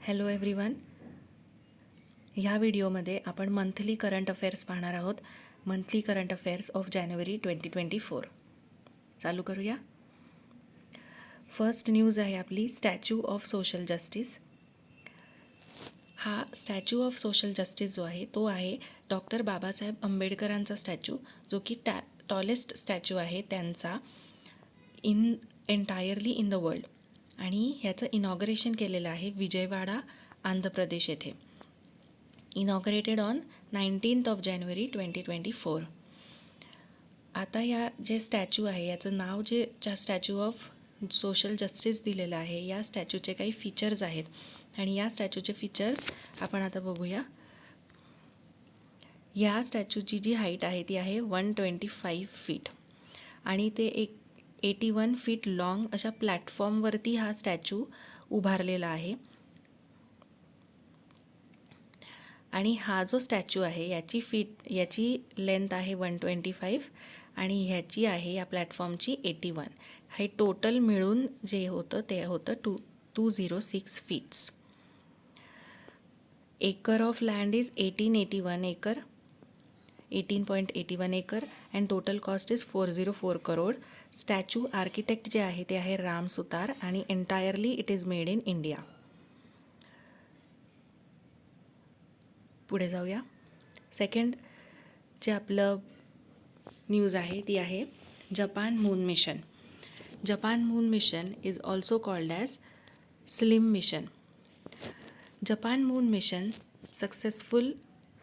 Hello everyone. ह्या व्हिडिओमध्ये आपण मंथली करंट अफेअर्स पाहणार आहोत. मंथली करंट अफेअर्स ऑफ जानेवारी 2024. चालू करूया. फर्स्ट न्यूज आहे आपली स्टॅच्यू ऑफ सोशल जस्टिस. हा स्टॅच्यू ऑफ सोशल जस्टिस जो आहे तो आहे डॉक्टर बाबासाहेब आंबेडकरांचा स्टॅच्यू, जो की टॉलेस्ट स्टॅच्यू आहे त्यांचा एंटायरली इन द वर्ल्ड. आणि ह्याचं इनॉग्रेशन केलेलं आहे विजयवाडा, आंध्र प्रदेश येथे. Inaugurated on 19th of January 2024. आता या जे स्टॅच्यू आहे याचं नाव ज्या स्टॅच्यू ऑफ सोशल जस्टिस दिलेलं आहे, या स्टॅच्यूचे काही फीचर्स आहेत आणि या स्टॅच्यूचे फीचर्स आपण आता बघूया. या स्टॅच्यूची जी हाईट आहे ती आहे 125 फीट आणि ते 81 फीट लाँग अशा प्लॅटफॉर्मवरती हा स्टॅच्यू उभारलेला आहे. आणि हा जो स्टॅच्यू आहे याची लेंथ आहे 125 आणि ह्याची आहे या प्लॅटफॉर्मची 81. हे टोटल मिळून जे होतं ते होतं 206 feets. Acre of land is 18.81 acre and total cost is 404 crore. Statue architect जे आहे ते आहे राम सुतार आणि entirely it is made in India. पुढे जाऊया. सेकंड जे आपलं न्यूज आहे ती आहे Japan moon mission. Japan moon mission is also called as SLIM mission. Japan moon mission successful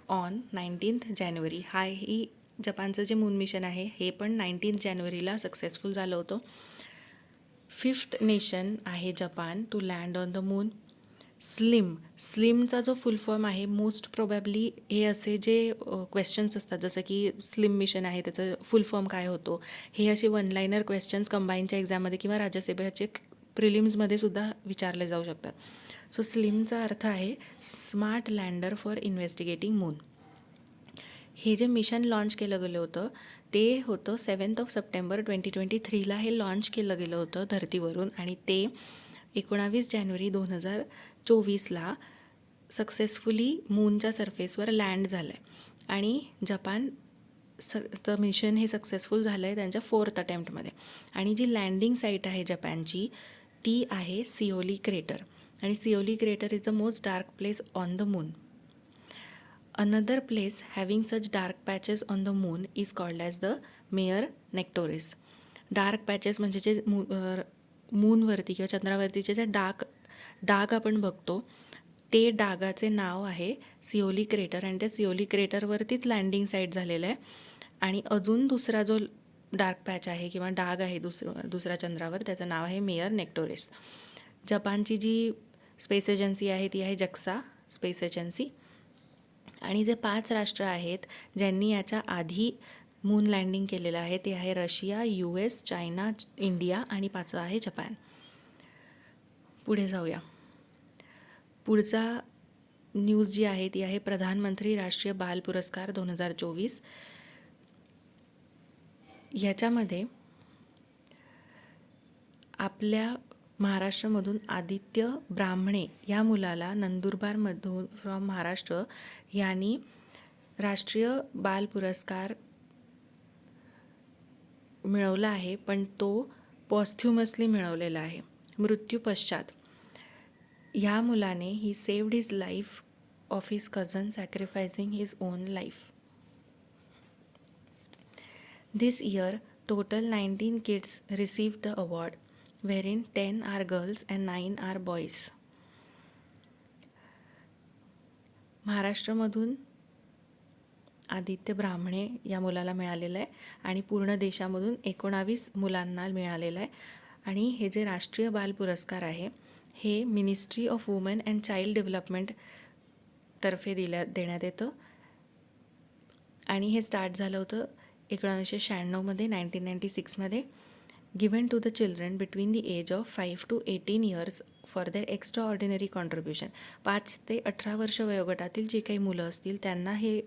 on 19th जानेवारी. ही जपानचं जे मून मिशन आहे हे पण 19th जानेवारीला सक्सेसफुल झालं होतं. 5th नेशन आहे Japan to land on the moon. स्लिमचा जो फुल फॉर्म आहे मोस्ट प्रोबॅबली हे असे जे क्वेश्चन्स असतात जसं की स्लिम मिशन आहे त्याचं फुल फॉर्म काय होतो, हे असे वन लाईनर क्वेश्चन्स कंबाईनच्या एक्झाममध्ये किंवा राज्यसभेचे प्रिलिम्समध्ये सुद्धा विचारले जाऊ शकतात. सो स्लिमचा अर्थ आहे smart lander for investigating moon. हे जे मिशन लॉन्च केलं गेलं होतं ते होतं 7th of September 2023ला हे लॉन्च केलं गेलं होतं धरतीवरून आणि ते 19 जानेवारी 2024ला सक्सेसफुली मूनच्या सरफेसवर लँड झालं आहे. आणि जपानचं मिशन हे सक्सेसफुल झालं आहे त्यांच्या 4th अटेम्प्टमध्ये. आणि जी लँडिंग साईट आहे जपानची ती आहे सिओली क्रेटर. आणि Shioli crater is the most dark place on the moon. Another place having such dark patches on the moon is called as the Mare Nectaris. Dark patches म्हणजे जे मूनवरती किंवा चंद्रावरतीचे जे डाग आपण बघतो ते डागाचे नाव आहे सिओली क्रेटर. आणि त्या सिओली क्रेटरवरतीच लँडिंग साईट झालेलं आहे. आणि अजून दुसरा जो डार्क पॅच आहे किंवा डाग आहे दुसऱ्या चंद्रावर त्याचं नाव आहे मेयर नेक्टोरिस. जपानची जी स्पेस एजन्सी आहे ती आहे जक्सा स्पेस एजन्सी. आणि जे 5 राष्ट्र आहेत ज्यांनी याच्या आधी मून लँडिंग केलेलं आहे ते आहे रशिया, US, चायना, इंडिया आणि 5वं आहे जपान. पुढे जाऊया. पुढचा न्यूज जी आहे ती आहे प्रधानमंत्री राष्ट्रीय बाल पुरस्कार 2024. ह्याच्यामध्ये आपल्या महाराष्ट्रामधून आदित्य ब्राह्मणे या मुलाला नंदुरबारमधून फ्रॉम महाराष्ट्र यांनी राष्ट्रीय बाल पुरस्कार मिळवला आहे, पण तो पॉस्थ्युमसली मिळवलेला आहे मृत्यू पश्चात. ह्या मुलाने ही saved his life of his cousin sacrificing his own life. This year total 19 kids received the award, wherein 10 are girls and 9 are boys. महाराष्ट्रामधून आदित्य ब्राह्मणे या मुलाला मिळालेलं आहे आणि पूर्ण देशामधून 19 मुलांना मिळालेलं आहे. आणि हे जे राष्ट्रीय बाल पुरस्कार आहे हे ministry of women and child development तर्फे देण्यात येतं. आणि हे स्टार्ट झालं होतं 1996 1996मध्ये. given to the children between the age of 5 to 18 years for their extraordinary contribution. 5 ते 18 वर्ष वयोगटातील जे काही मुलं असतील त्यांना हे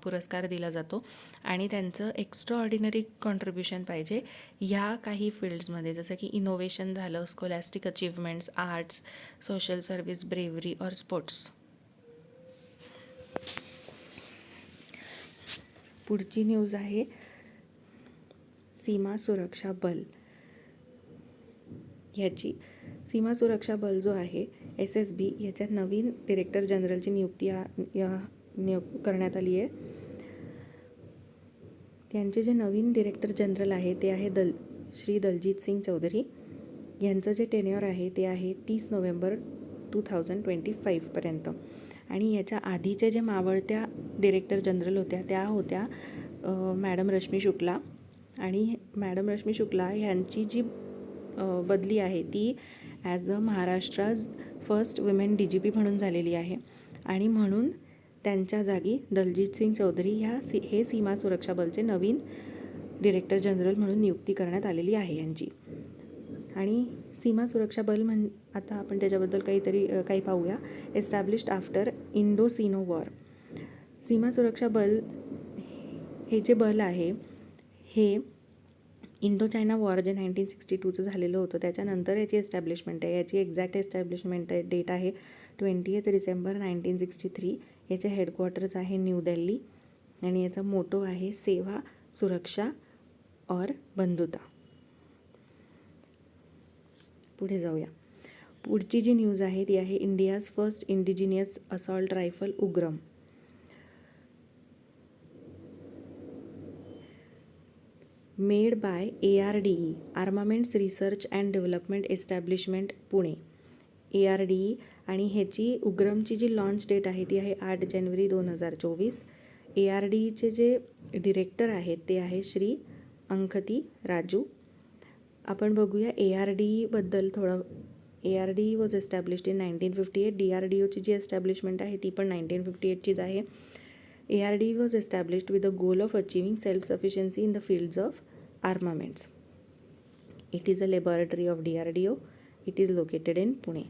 पुरस्कार दिला जातो आणि त्यांचं एक्स्ट्राऑर्डिनरी कॉन्ट्रीब्युशन पाहिजे ह्या काही फील्ड्समध्ये, जसं की इनोव्हेशन झालं, स्कॉलॅस्टिक अचीवमेंट्स, आर्ट्स, सोशल सर्व्हिस, ब्रेव्हरी और स्पोर्ट्स. पुढची न्यूज आहे सीमा सुरक्षा बल. ह्याची सीमा सुरक्षा बल जो आहे SSB याच्या नवीन डिरेक्टर जनरलची नियुक्ती करण्यात आली आहे. त्यांचे जे नवीन डिरेक्टर जनरल आहे ते आहे श्री दलजीत सिंग चौधरी. यांचं जे टेन्युअर आहे ते आहे 30 नोव्हेंबर 2025 पर्यंत. आणि याच्या आधीचे जे मावळत्या डिरेक्टर जनरल होत्या त्या होत्या मॅडम रश्मी शुक्ला. आणि मॅडम रश्मी शुक्ला ह्यांची जी बदली आहे ती as a Maharashtra's first women DGP म्हणून झालेली आहे आणि म्हणून त्यांच्या जागी दलजीत सिंग चौधरी हे सीमा सुरक्षा बलचे नवीन डिरेक्टर जनरल म्हणून नियुक्ती करण्यात आलेली आहे यांची. आणि सीमा सुरक्षा बल आता आपण त्याच्याबद्दल काही पाहूया. Established after Indo-Sino war. Seema Suraksha Bal हे जे बल आहे हे इंडो चायना वॉर जे 1962चं झालेलं होतं त्याच्यानंतर याची एस्टॅब्लिशमेंट आहे. याची एक्झॅक्ट एस्टॅब्लिशमेंट डेट आहे 20 डिसेंबर 1963. याचे हेडक्वार्टर्स आहे न्यू दिल्ली आणि याचा मोटो आहे सेवा, सुरक्षा और बंधुता. पुढे जाऊया. पुढची जी न्यूज आहे ती आहे India's first indigenous assault rifle उग्रम. Made by ARDE armaments research and development establishment Pune. ARDE आणि ह्याची उग्रमची जी लॉन्च डेट आहे ती आहे 8 जानेवारी 2024. ARDEचे जे डिरेक्टर आहेत ते आहे श्री अंखती राजू. आपण बघूया ARDE बद्दल थोडं. ARDE was established in 1958. DRDOची जी एस्टॅब्लिशमेंट आहे ती पण 1958चीच आहे. ARDE was established with the goal of achieving self sufficiency in the fields of armaments. It is a laboratory of DRDO. It is located in Pune.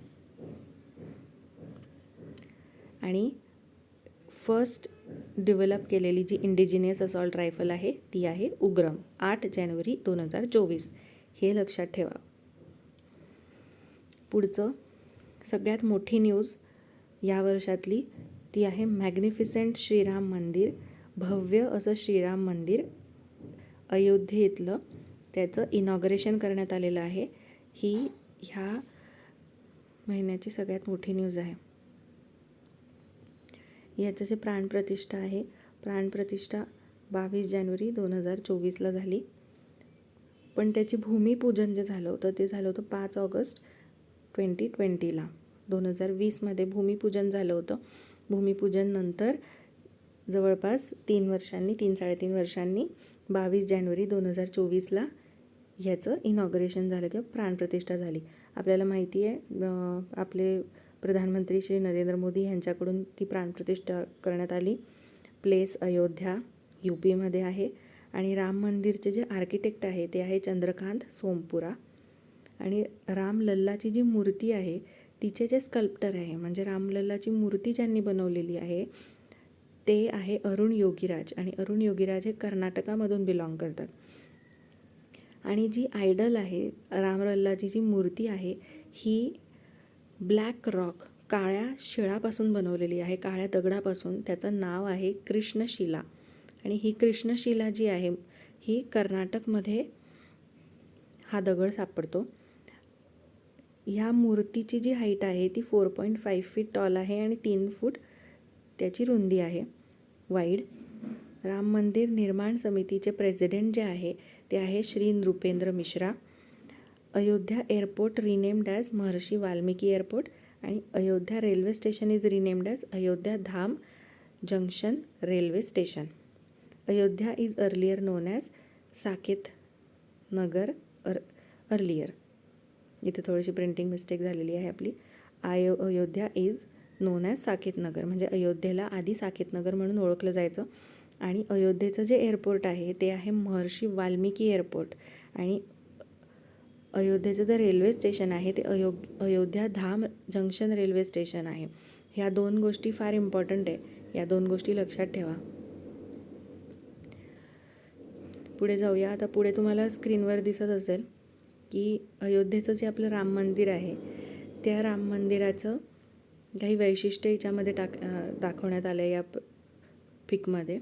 आणि first develop केलेली जी indigenous assault rifle आहे ती आहे उग्रम 8 जानेवारी 2024. हे लक्षात ठेवा. पुढचं सगळ्यात मोठी न्यूज या वर्षातली ती आहे मॅग्निफिसेंट श्रीराम मंदिर. भव्य असं श्रीराम मंदिर अयोध्येतलं त्याचं इनॉग्रेशन करण्यात आलेलं आहे. ही ह्या महिन्याची सगळ्यात मोठी न्यूज आहे. याचं जे प्राणप्रतिष्ठा आहे, प्राणप्रतिष्ठा 22 जानेवारी 2024ला झाली. पण त्याची भूमिपूजन जे झालं होतं ते झालं होतं 5 ऑगस्ट 2020ला. 2020मध्ये भूमिपूजन झालं होतं. भूमिपूजन नंतर जवळपास 3-3.5 वर्षांनी 22 जानेवारी 2024ला ह्याचं इनॉग्रेशन झालं किंवा प्राणप्रतिष्ठा झाली. आपल्याला माहिती आहे आपले प्रधानमंत्री श्री नरेंद्र मोदी यांच्याकडून ती प्राणप्रतिष्ठा करण्यात आली. प्लेस अयोध्या UPमध्ये आहे. आणि राम मंदिरचे जे आर्किटेक्ट आहे ते आहे चंद्रकांत सोमपुरा. आणि रामलल्लाची जी मूर्ती आहे तिचे जे स्कल्प्टर आहे म्हणजे रामलल्लाची मूर्ती ज्यांनी बनवलेली आहे ते आहे अरुण योगीराज. आणि अरुण योगीराज हे कर्नाटकामधून बिलॉंग करतात. आणि जी आयडल आहे रामलल्लाची जी मूर्ती आहे ही ब्लॅक रॉक काळ्या शिळापासून बनवलेली आहे, काळ्या दगडापासून. त्याचं नाव आहे कृष्णशिला. आणि ही कृष्णशिला जी आहे ही कर्नाटकमध्ये हा दगड सापडतो. ह्या मूर्तीची जी हाईट आहे ती 4.5 फीट टॉल आहे आणि 3 फूट त्याची रुंदी आहे वाईड. राम मंदिर निर्माण समितीचे प्रेसिडेंट जे आहे ते आहे Shri Nripendra Mishra. Ayodhya airport renamed as Maharshi Valmiki airport. आणि Ayodhya railway station is renamed as Ayodhya Dham junction railway station. Ayodhya is earlier known as Saket Nagar earlier. इथे थोडीशी प्रिंटिंग मिस्टेक झालेली आहे आपली. Ayodhya is known as Saket Nagar म्हणजे अयोध्येला आधी साकेत नगर म्हणून ओळखलं जायचं. आणि अयोध्येचं जे एअरपोर्ट आहे ते आहे महर्षी वाल्मिकी एअरपोर्ट. आणि अयोध्येचं जे रेल्वे स्टेशन आहे ते Ayodhya Dham junction railway station आहे. ह्या 2 गोष्टी फार इम्पॉर्टंट आहे. या 2 गोष्टी लक्षात ठेवा. पुढे जाऊया. आता पुढे तुम्हाला स्क्रीनवर दिसत असेल की अयोध्येचं जे आपलं राम मंदिर आहे त्या राम मंदिराचं काही वैशिष्ट्य याच्यामध्ये दाखवण्यात आलं आहे या पिकमध्ये.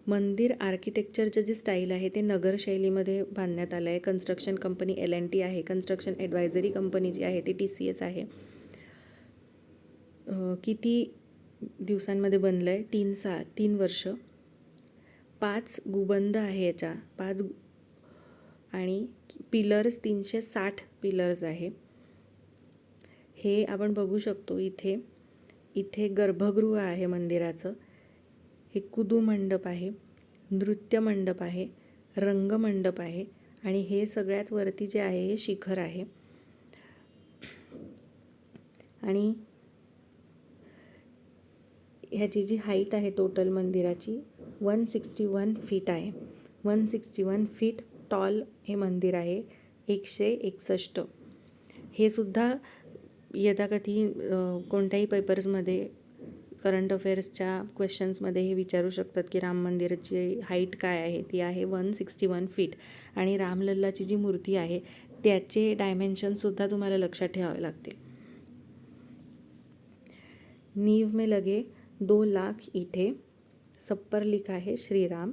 मंदिर आर्किटेक्चरचं जे स्टाईल आहे ते नगर शैलीमध्ये बांधण्यात आलं आहे. कन्स्ट्रक्शन कंपनी L&T आहे. कन्स्ट्रक्शन ॲडवायझरी कंपनी जी आहे ती TCS आहे. किती दिवसांमध्ये बनलं आहे? 3 वर्ष. 5 गुंबद आहे याच्या, 5 आणि पिलर्स 360 पिलर्स आहे. हे आपण बघू शकतो इथे गर्भगृह आहे मंदिराचं. हे कुदू मंडप आहे, नृत्य मंडप आहे, रंगमंडप आहे आणि हे सगळ्यात वरती जे आहे हे शिखर आहे. आणि ह्याची जी हाईट आहे टोटल मंदिराची 161 फीट आहे. 161 फीट टॉल हे मंदिर आहे. 161. हे सुद्धा यथाकथी कोणत्याही पेपर्समध्ये करंट अफेअर्सच्या क्वेश्चन्समध्ये हे विचारू शकतात की राम मंदिराची हाईट काय आहे. ती आहे 161 फीट. आणि रामलल्लाची जी मूर्ती आहे त्याचे डायमेन्शनसुद्धा तुम्हाला लक्षात ठेवावे लागतील. नींव में लगे 2 लाख ईंटें, सब पर लिखा है श्री राम.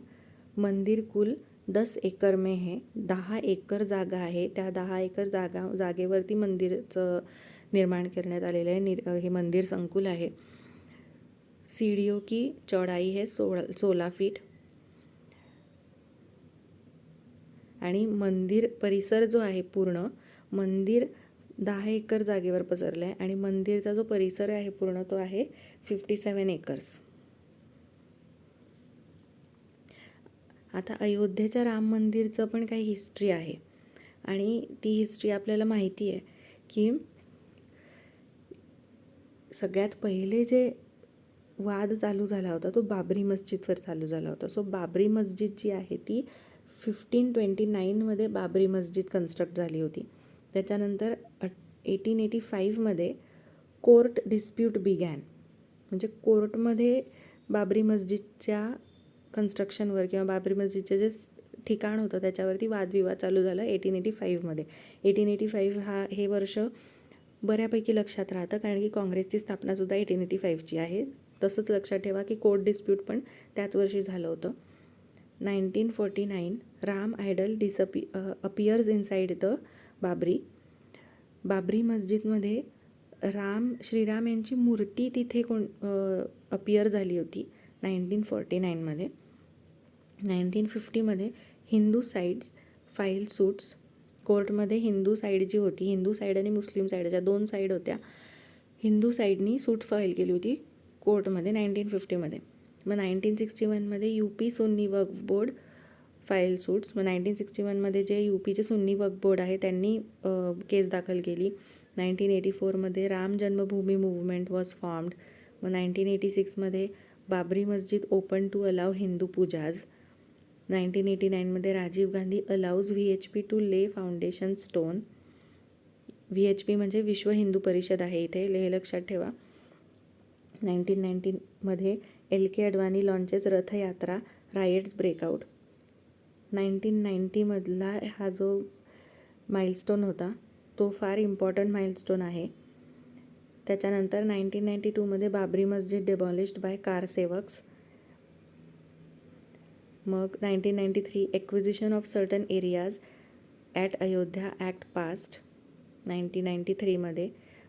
मंदिर कुल 10 एकर में है. 10 एकर जागा आहे. त्या 10 एकर जागेवरती मंदिरचं निर्माण करण्यात आलेलं आहे. हे मंदिर संकुल आहे. सीढ़ियों की चौड़ाई है 16 फीट. आणि मंदिर परिसर जो आहे पूर्ण मंदिर 10 एकर जागेवर पसरलं आहे आणि मंदिरचा जो परिसर आहे पूर्ण तो आहे 57 एकर्स. आता अयोध्येच्या राम मंदिरचं पण काही हिस्ट्री आहे आणि ती हिस्ट्री आपल्याला माहिती आहे की सगळ्यात पहिले जे वाद चालू झाला होता तो बाबरी मस्जिदवर चालू झाला होता. सो बाबरी मस्जिद जी आहे ती 1529मध्ये बाबरी मस्जिद कन्स्ट्रक्ट झाली होती. त्याच्यानंतर 1885मध्ये कोर्ट डिस्प्यूट बिगॅन, म्हणजे कोर्टमध्ये बाबरी मस्जिदच्या कन्स्ट्रक्शनवर किंवा बाबरी मस्जिदचे जे ठिकाण होतं त्याच्यावरती वादविवाद चालू झाला 1885मध्ये. 1885 हे वर्ष बऱ्यापैकी लक्षात राहतं कारण की काँग्रेसची स्थापनासुद्धा 1885ची आहे. तसंच लक्षात ठेवा की कोर्ट डिस्प्यूट पण त्याच वर्षी झालं होतं. 1949 Ram idol appears inside the Babri मस्जिदमध्ये श्रीराम यांची मूर्ती तिथे अपियर झाली होती 1949मध्ये. 1950मध्ये हिंदू साईड्स फाईल सूट्स. कोर्टमध्ये हिंदू साईड जी होती, हिंदू साईड आणि मुस्लिम साईडच्या 2 साईड होत्या. हिंदू साईडनी सूट फाईल केली होती कोर्टमध्ये 1950मध्ये. मग 1961मध्ये UP सुन्नी वक्फ बोर्ड फाईल सूट्स. मग 1961मध्ये जे UPचे सुन्नी वक्फ बोर्ड आहे त्यांनी केस दाखल केली. 1984मध्ये Ram Janmabhoomi movement was formed. मग 1986मध्ये Babri Masjid open to allow Hindu pujas. 1989मध्ये Rajiv Gandhi allows VHP to lay foundation stone. VHP म्हणजे विश्व हिंदू परिषद आहे इथे, हे लक्षात ठेवा. 1990मध्ये LK अडवाणी लॉन्चेस रथयात्रा, रायट्स ब्रेकआउट. 1990मधला हा जो माइलस्टोन होता तो फार इम्पॉर्टंट माइलस्टोन आहे. त्याच्यानंतर 1992मध्ये बाबरी मस्जिद डेमॉलिश्ड बाय कारसेवक्स. मग 1993 acquisition of certain areas at Ayodhya act passed 1993मध्ये.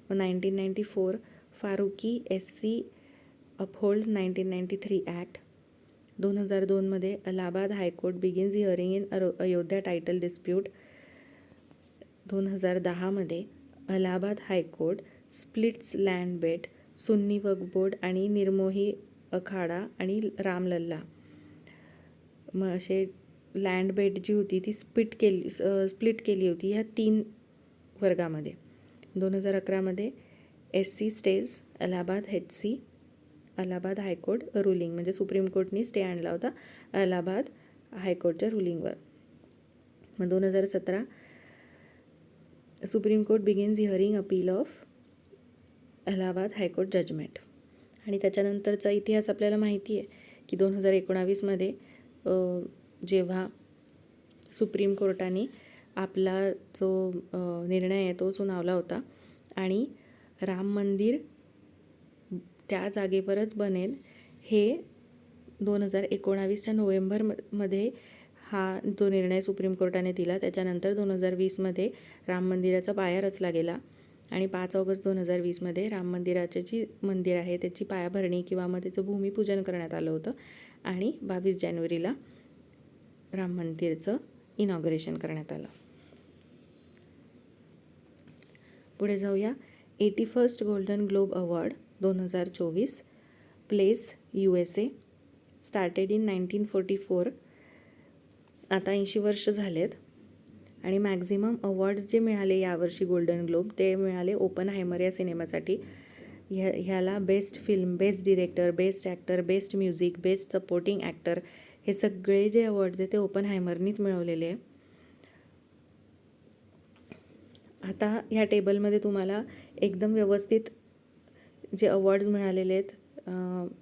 मग 1994 फारुकी SC अपहोल्ड्स 1993 ॲक्ट. 2002मध्ये Allahabad high court begins hearing in Ayodhya title dispute. 2010मध्ये Allahabad high court splits land bet, Sunni Waqf board आणि निर्मोही अखाडा आणि रामलल्ला. मग असे लँड बेट जी होती ती स्प्लिट केली होती ह्या 3 वर्गामध्ये. 2011मध्ये SC stays Allahabad Allahabad high court ruling, म्हणजे सुप्रीम कोर्टनी स्टे आणला होता अलाहाबाद हायकोर्टच्या रुलिंगवर. मग 2017 supreme court begins hearing appeal of Allahabad high court judgement. आणि त्याच्यानंतरचा इतिहास आपल्याला माहिती आहे की 2019मध्ये जेव्हा सुप्रीम कोर्टाने आपला जो निर्णय आहे तो सुनावला होता आणि राम मंदिर त्या जागेवरच बनेल हे 2019च्या नोव्हेंबरमध्ये हा जो निर्णय सुप्रीम कोर्टाने दिला. त्याच्यानंतर 2020मध्ये राम मंदिराचा पाया रचला गेला आणि 5 ऑगस्ट 2020मध्ये राम मंदिराचे जी मंदिर आहे त्याची पायाभरणी किंवा मग त्याचं भूमिपूजन करण्यात आलं होतं आणि 22 जानेवारीला राम मंदिरचं इनॉग्रेशन करण्यात आलं. पुढे जाऊया. 81st golden globe award 2024 place USA started in 1944. आता 80 वर्ष झालेत आणि मॅक्झिमम अवॉर्ड्स जे मिळाले यावर्षी गोल्डन ग्लोब ते मिळाले ओपनहायमर या सिनेमासाठी. ह्याला best film, best director, best actor, best music, best supporting actor हे सगळे जे अवॉर्ड्स आहेत ते ओपनहायमरनीच मिळवलेले आहे. आता ह्या टेबलमध्ये तुम्हाला एकदम व्यवस्थित जे अवॉर्ड्स मिळालेले आहेत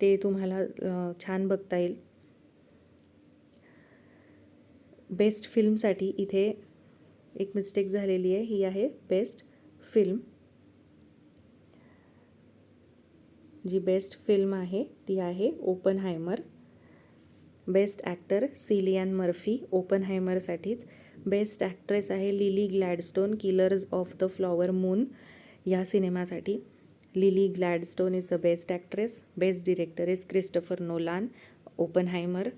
ते तुम्हाला छान बघता येईल. बेस्ट फिल्मसाठी इथे एक मिस्टेक झालेली आहे, ही आहे बेस्ट फिल्म. जी बेस्ट फिल्म आहे ती आहे Oppenheimer. Best actor Cillian Murphy ओपनहायमरसाठीच. बेस्ट ॲक्ट्रेस आहे Lily Gladstone killers of the flower moon या सिनेमासाठी. Lily Gladstone is the best actress. Best director is Christopher Nolan Oppenheimer.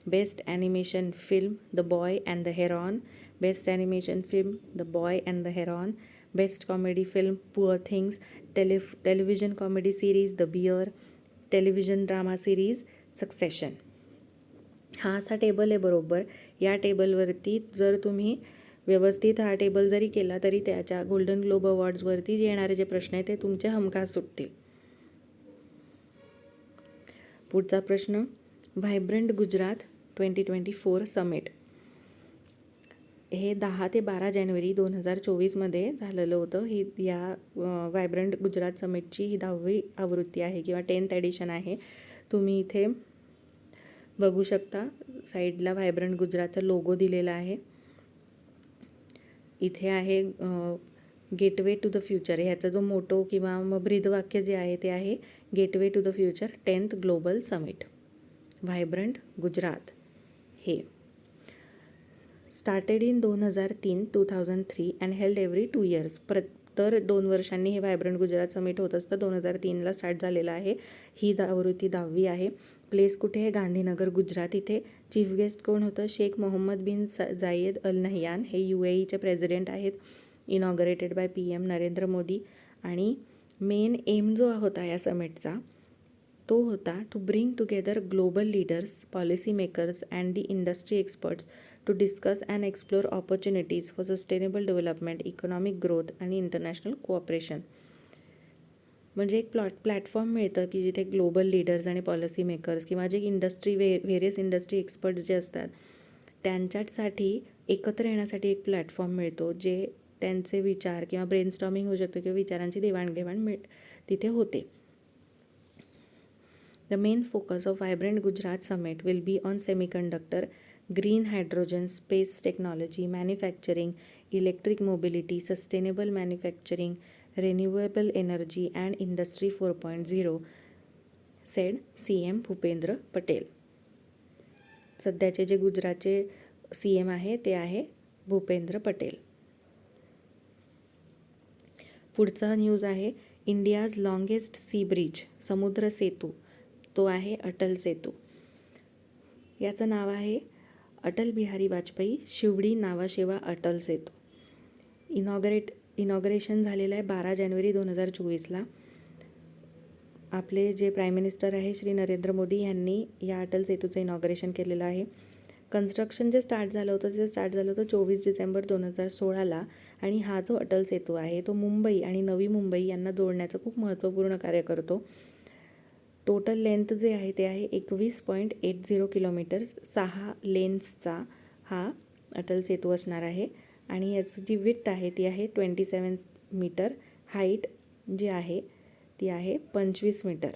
Best animation film the boy and the heron. Best animation film the boy and the heron. Best comedy film poor things. Television comedy series the bear. Television drama series succession. हा असा table आहे बरोबर. या टेबलवरती जर तुम्ही व्यवस्थित हा टेबल जरी केला तरी त्याच्या गोल्डन ग्लोब अवॉर्ड्सवरती जे येणारे जे प्रश्न आहेत ते तुमचे हमखास सुटतील. पुढचा प्रश्न. व्हायब्रंट गुजरात 2024 समिट हे 10 ते 12 जानेवारी 2024मध्ये झालेलं होतं. ही या व्हायब्रंट गुजरात समिटची ही 10वी आवृत्ती आहे किंवा 10th एडिशन आहे. तुम्ही इथे बघू शकता साईडला व्हायब्रंट गुजरातचा लोगो दिलेला आहे. इथे आहे गेटवे टू द फ्युचर. ह्याचा जो मोटो किंवा मग ब्रीदवाक्य जे आहे ते आहे gateway to the future 10th global summit. Vibrant Gujarat हे started in 2003 and held every 2 years. तर 2 वर्षांनी हे व्हायब्रंट गुजरात समिट होत असतं. 2003ला स्टार्ट झालेलं आहे. ही आवृत्ती 10वी आहे. प्लेस कुठे आहे? गांधीनगर गुजरात इथे. चीफ गेस्ट कोण होतं? Sheikh Mohamed bin Zayed Al Nahyan हे UAEचे प्रेसिडेंट आहेत. Inaugurated by PM Narendra Modi. आणि मेन एम जो होता या समिटचा तो होता to bring together global leaders, policy makers and the industry experts to discuss and explore opportunities for sustainable development, economic growth आणि इंटरनॅशनल कोऑपरेशन. म्हणजे एक प्लॅटफॉर्म मिळतं की जिथे ग्लोबल लीडर्स आणि पॉलिसी मेकर्स किंवा जे इंडस्ट्री व्हेरियस इंडस्ट्री एक्सपर्ट्स जे असतात त्यांच्यासाठी एकत्र येण्यासाठी एक प्लॅटफॉर्म मिळतो जे त्यांचे विचार किंवा ब्रेनस्टॉर्मिंग होऊ शकतं किंवा विचारांची देवाणघेवाण तिथे होते. The main focus of Vibrant Gujarat Summit will be on semiconductor, green hydrogen, space technology, manufacturing, electric mobility, sustainable manufacturing, renewable energy and Industry 4.0, said CM Bhupendra Patel. सध्याचे जे गुजरातचे CM आहे ते आहे भूपेंद्र पटेल. पुढचा न्यूज आहे इंडियाज लॉंगेस्ट सी ब्रिज समुद्र सेतू तो आहे अटल सेतू. याचं नाव आहे अटल बिहारी वाजपेयी शिवडी नावाशेवा अटल सेतू. इनॉग्रेशन झालेलं आहे 12 जानेवारी 2024ला. आपले जे प्राईम मिनिस्टर आहे श्री नरेंद्र मोदी यांनी या अटल सेतूचं इनॉग्रेशन केलेलं आहे. कन्स्ट्रक्शन जे स्टार्ट झालं होतं 24 डिसेंबर 2016ला आणि हा जो अटल सेतू आहे तो मुंबई आणि नवी मुंबई यांना जोडण्याचं खूप महत्त्वपूर्ण कार्य करतो. टोटल लेंथ जे आहे ते आहे 21.80 किलोमीटर्स. 6 लेन्सचा हा अटल सेतू असणार आहे आणि याची जी विड्थ आहे ती आहे 27 मीटर. हाईट जी आहे ती आहे 25 मीटर.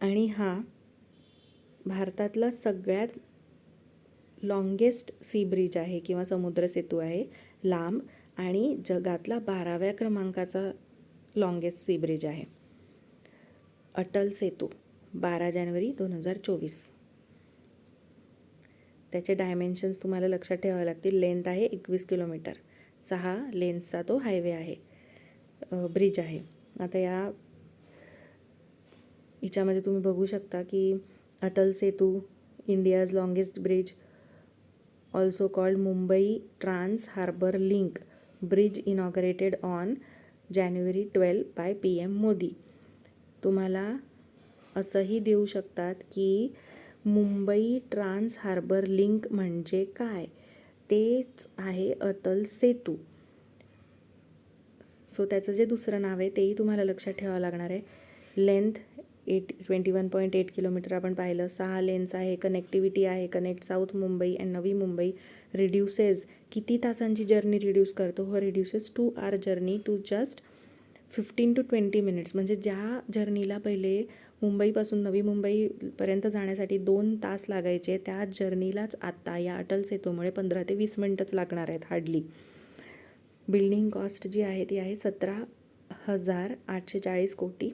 आणि हा भारतातला सगळ्यात लॉंगेस्ट सी ब्रिज आहे किंवा समुद्र सेतू आहे, लांब, आणि जगातला 12व्या क्रमांकाचा लॉंगेस्ट सी ब्रिज आहे. अटल सेतू 12 जानेवारी 2024. त्याचे डायमेन्शन्स तुम्हाला लक्षात ठेवावे लागतील. लेंथ आहे 21 किलोमीटर. 6 लेन्सचा तो हायवे आहे, ब्रिज आहे. आता हिच्यामध्ये तुम्ही बघू शकता की Atal Setu, India's longest bridge, also called Mumbai trans harbour link bridge, inaugurated on January 12 by PM Modi. तुम्हाला असंही देऊ शकतात की मुंबई ट्रान्स हार्बर लिंक म्हणजे काय, तेच आहे अटल सेतू. सो त्याचं जे दुसरं नाव आहे तेही तुम्हाला लक्षात ठेवावं लागणार आहे. लेंथ 21.8 किलोमीटर आपण पाहिलं. 6 लेन्स आहे. कनेक्टिव्हिटी आहे, connect south Mumbai and Navi Mumbai. Reduces, किती तासांची जर्नी रिड्यूस करतो, हो reduces 2 hour journey to just 15 to 20 minutes. म्हणजे ज्या जर्नीला पहिले मुंबईपासून नवी मुंबईपर्यंत जाण्यासाठी 2 तास लागायचे, त्या जर्नीलाच आत्ता या अटल सेतूमुळे 15 ते 20 मिनटंच लागणार आहेत हार्डली. बिल्डिंग कॉस्ट जी आहे ती आहे 17,840 कोटी.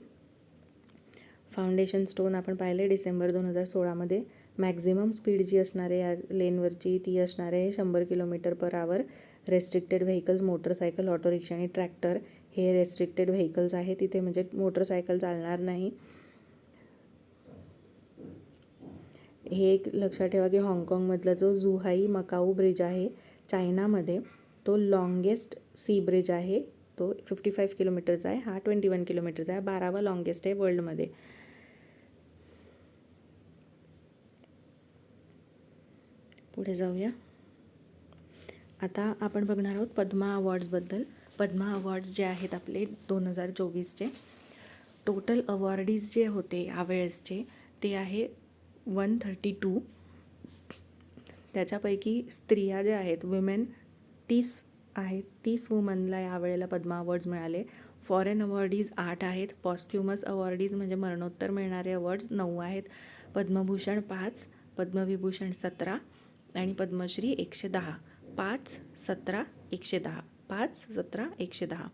फाउंडेशन स्टोन आपण पाहिले डिसेंबर 2016मध्ये. मॅक्झिमम स्पीड जी असणार आहे या लेनवरची ती असणार आहे 100 km/h. Restricted vehicles, motorcycle, auto rickshaw आणि ट्रॅक्टर हे रेस्ट्रिक्टेड व्हेकल्स आहे तिथे, म्हणजे मोटरसायकल चालणार नाही. हे एक लक्षात ठेवा की हाँगकाँगमधला जो जुहाई मकाऊ ब्रिज आहे चायनामध्ये, तो लॉंगेस्ट सी ब्रिज आहे. तो 55 किलोमीटरचा आहे. हा 21 किलोमीटरचा आहे. 12वा लॉंगेस्ट आहे वर्ल्डमध्ये. पुढे जाऊया. आता आपण बघणार आहोत पद्मा अवॉर्ड्सबद्दल. पद्मा अवॉर्ड्स जे आहेत आपले 2024चे टोटल अवॉर्डीज जे होते यावेळेसचे ते आहे 132. त्याच्यापैकी स्त्रिया ज्या आहेत विमेन 30 आहेत. 30 वुमनला यावेळेला पद्मा अवॉर्ड्स मिळाले. फॉरेन अवॉर्डीज 8 आहेत. पॉस्थ्युमस अवॉर्डीज म्हणजे मरणोत्तर मिळणारे अवॉर्ड्स 9 आहेत. पद्मभूषण 5, पद्मविभूषण 17 आणि पद्मश्री 110. 5, 17, 110. 5, 17, 110.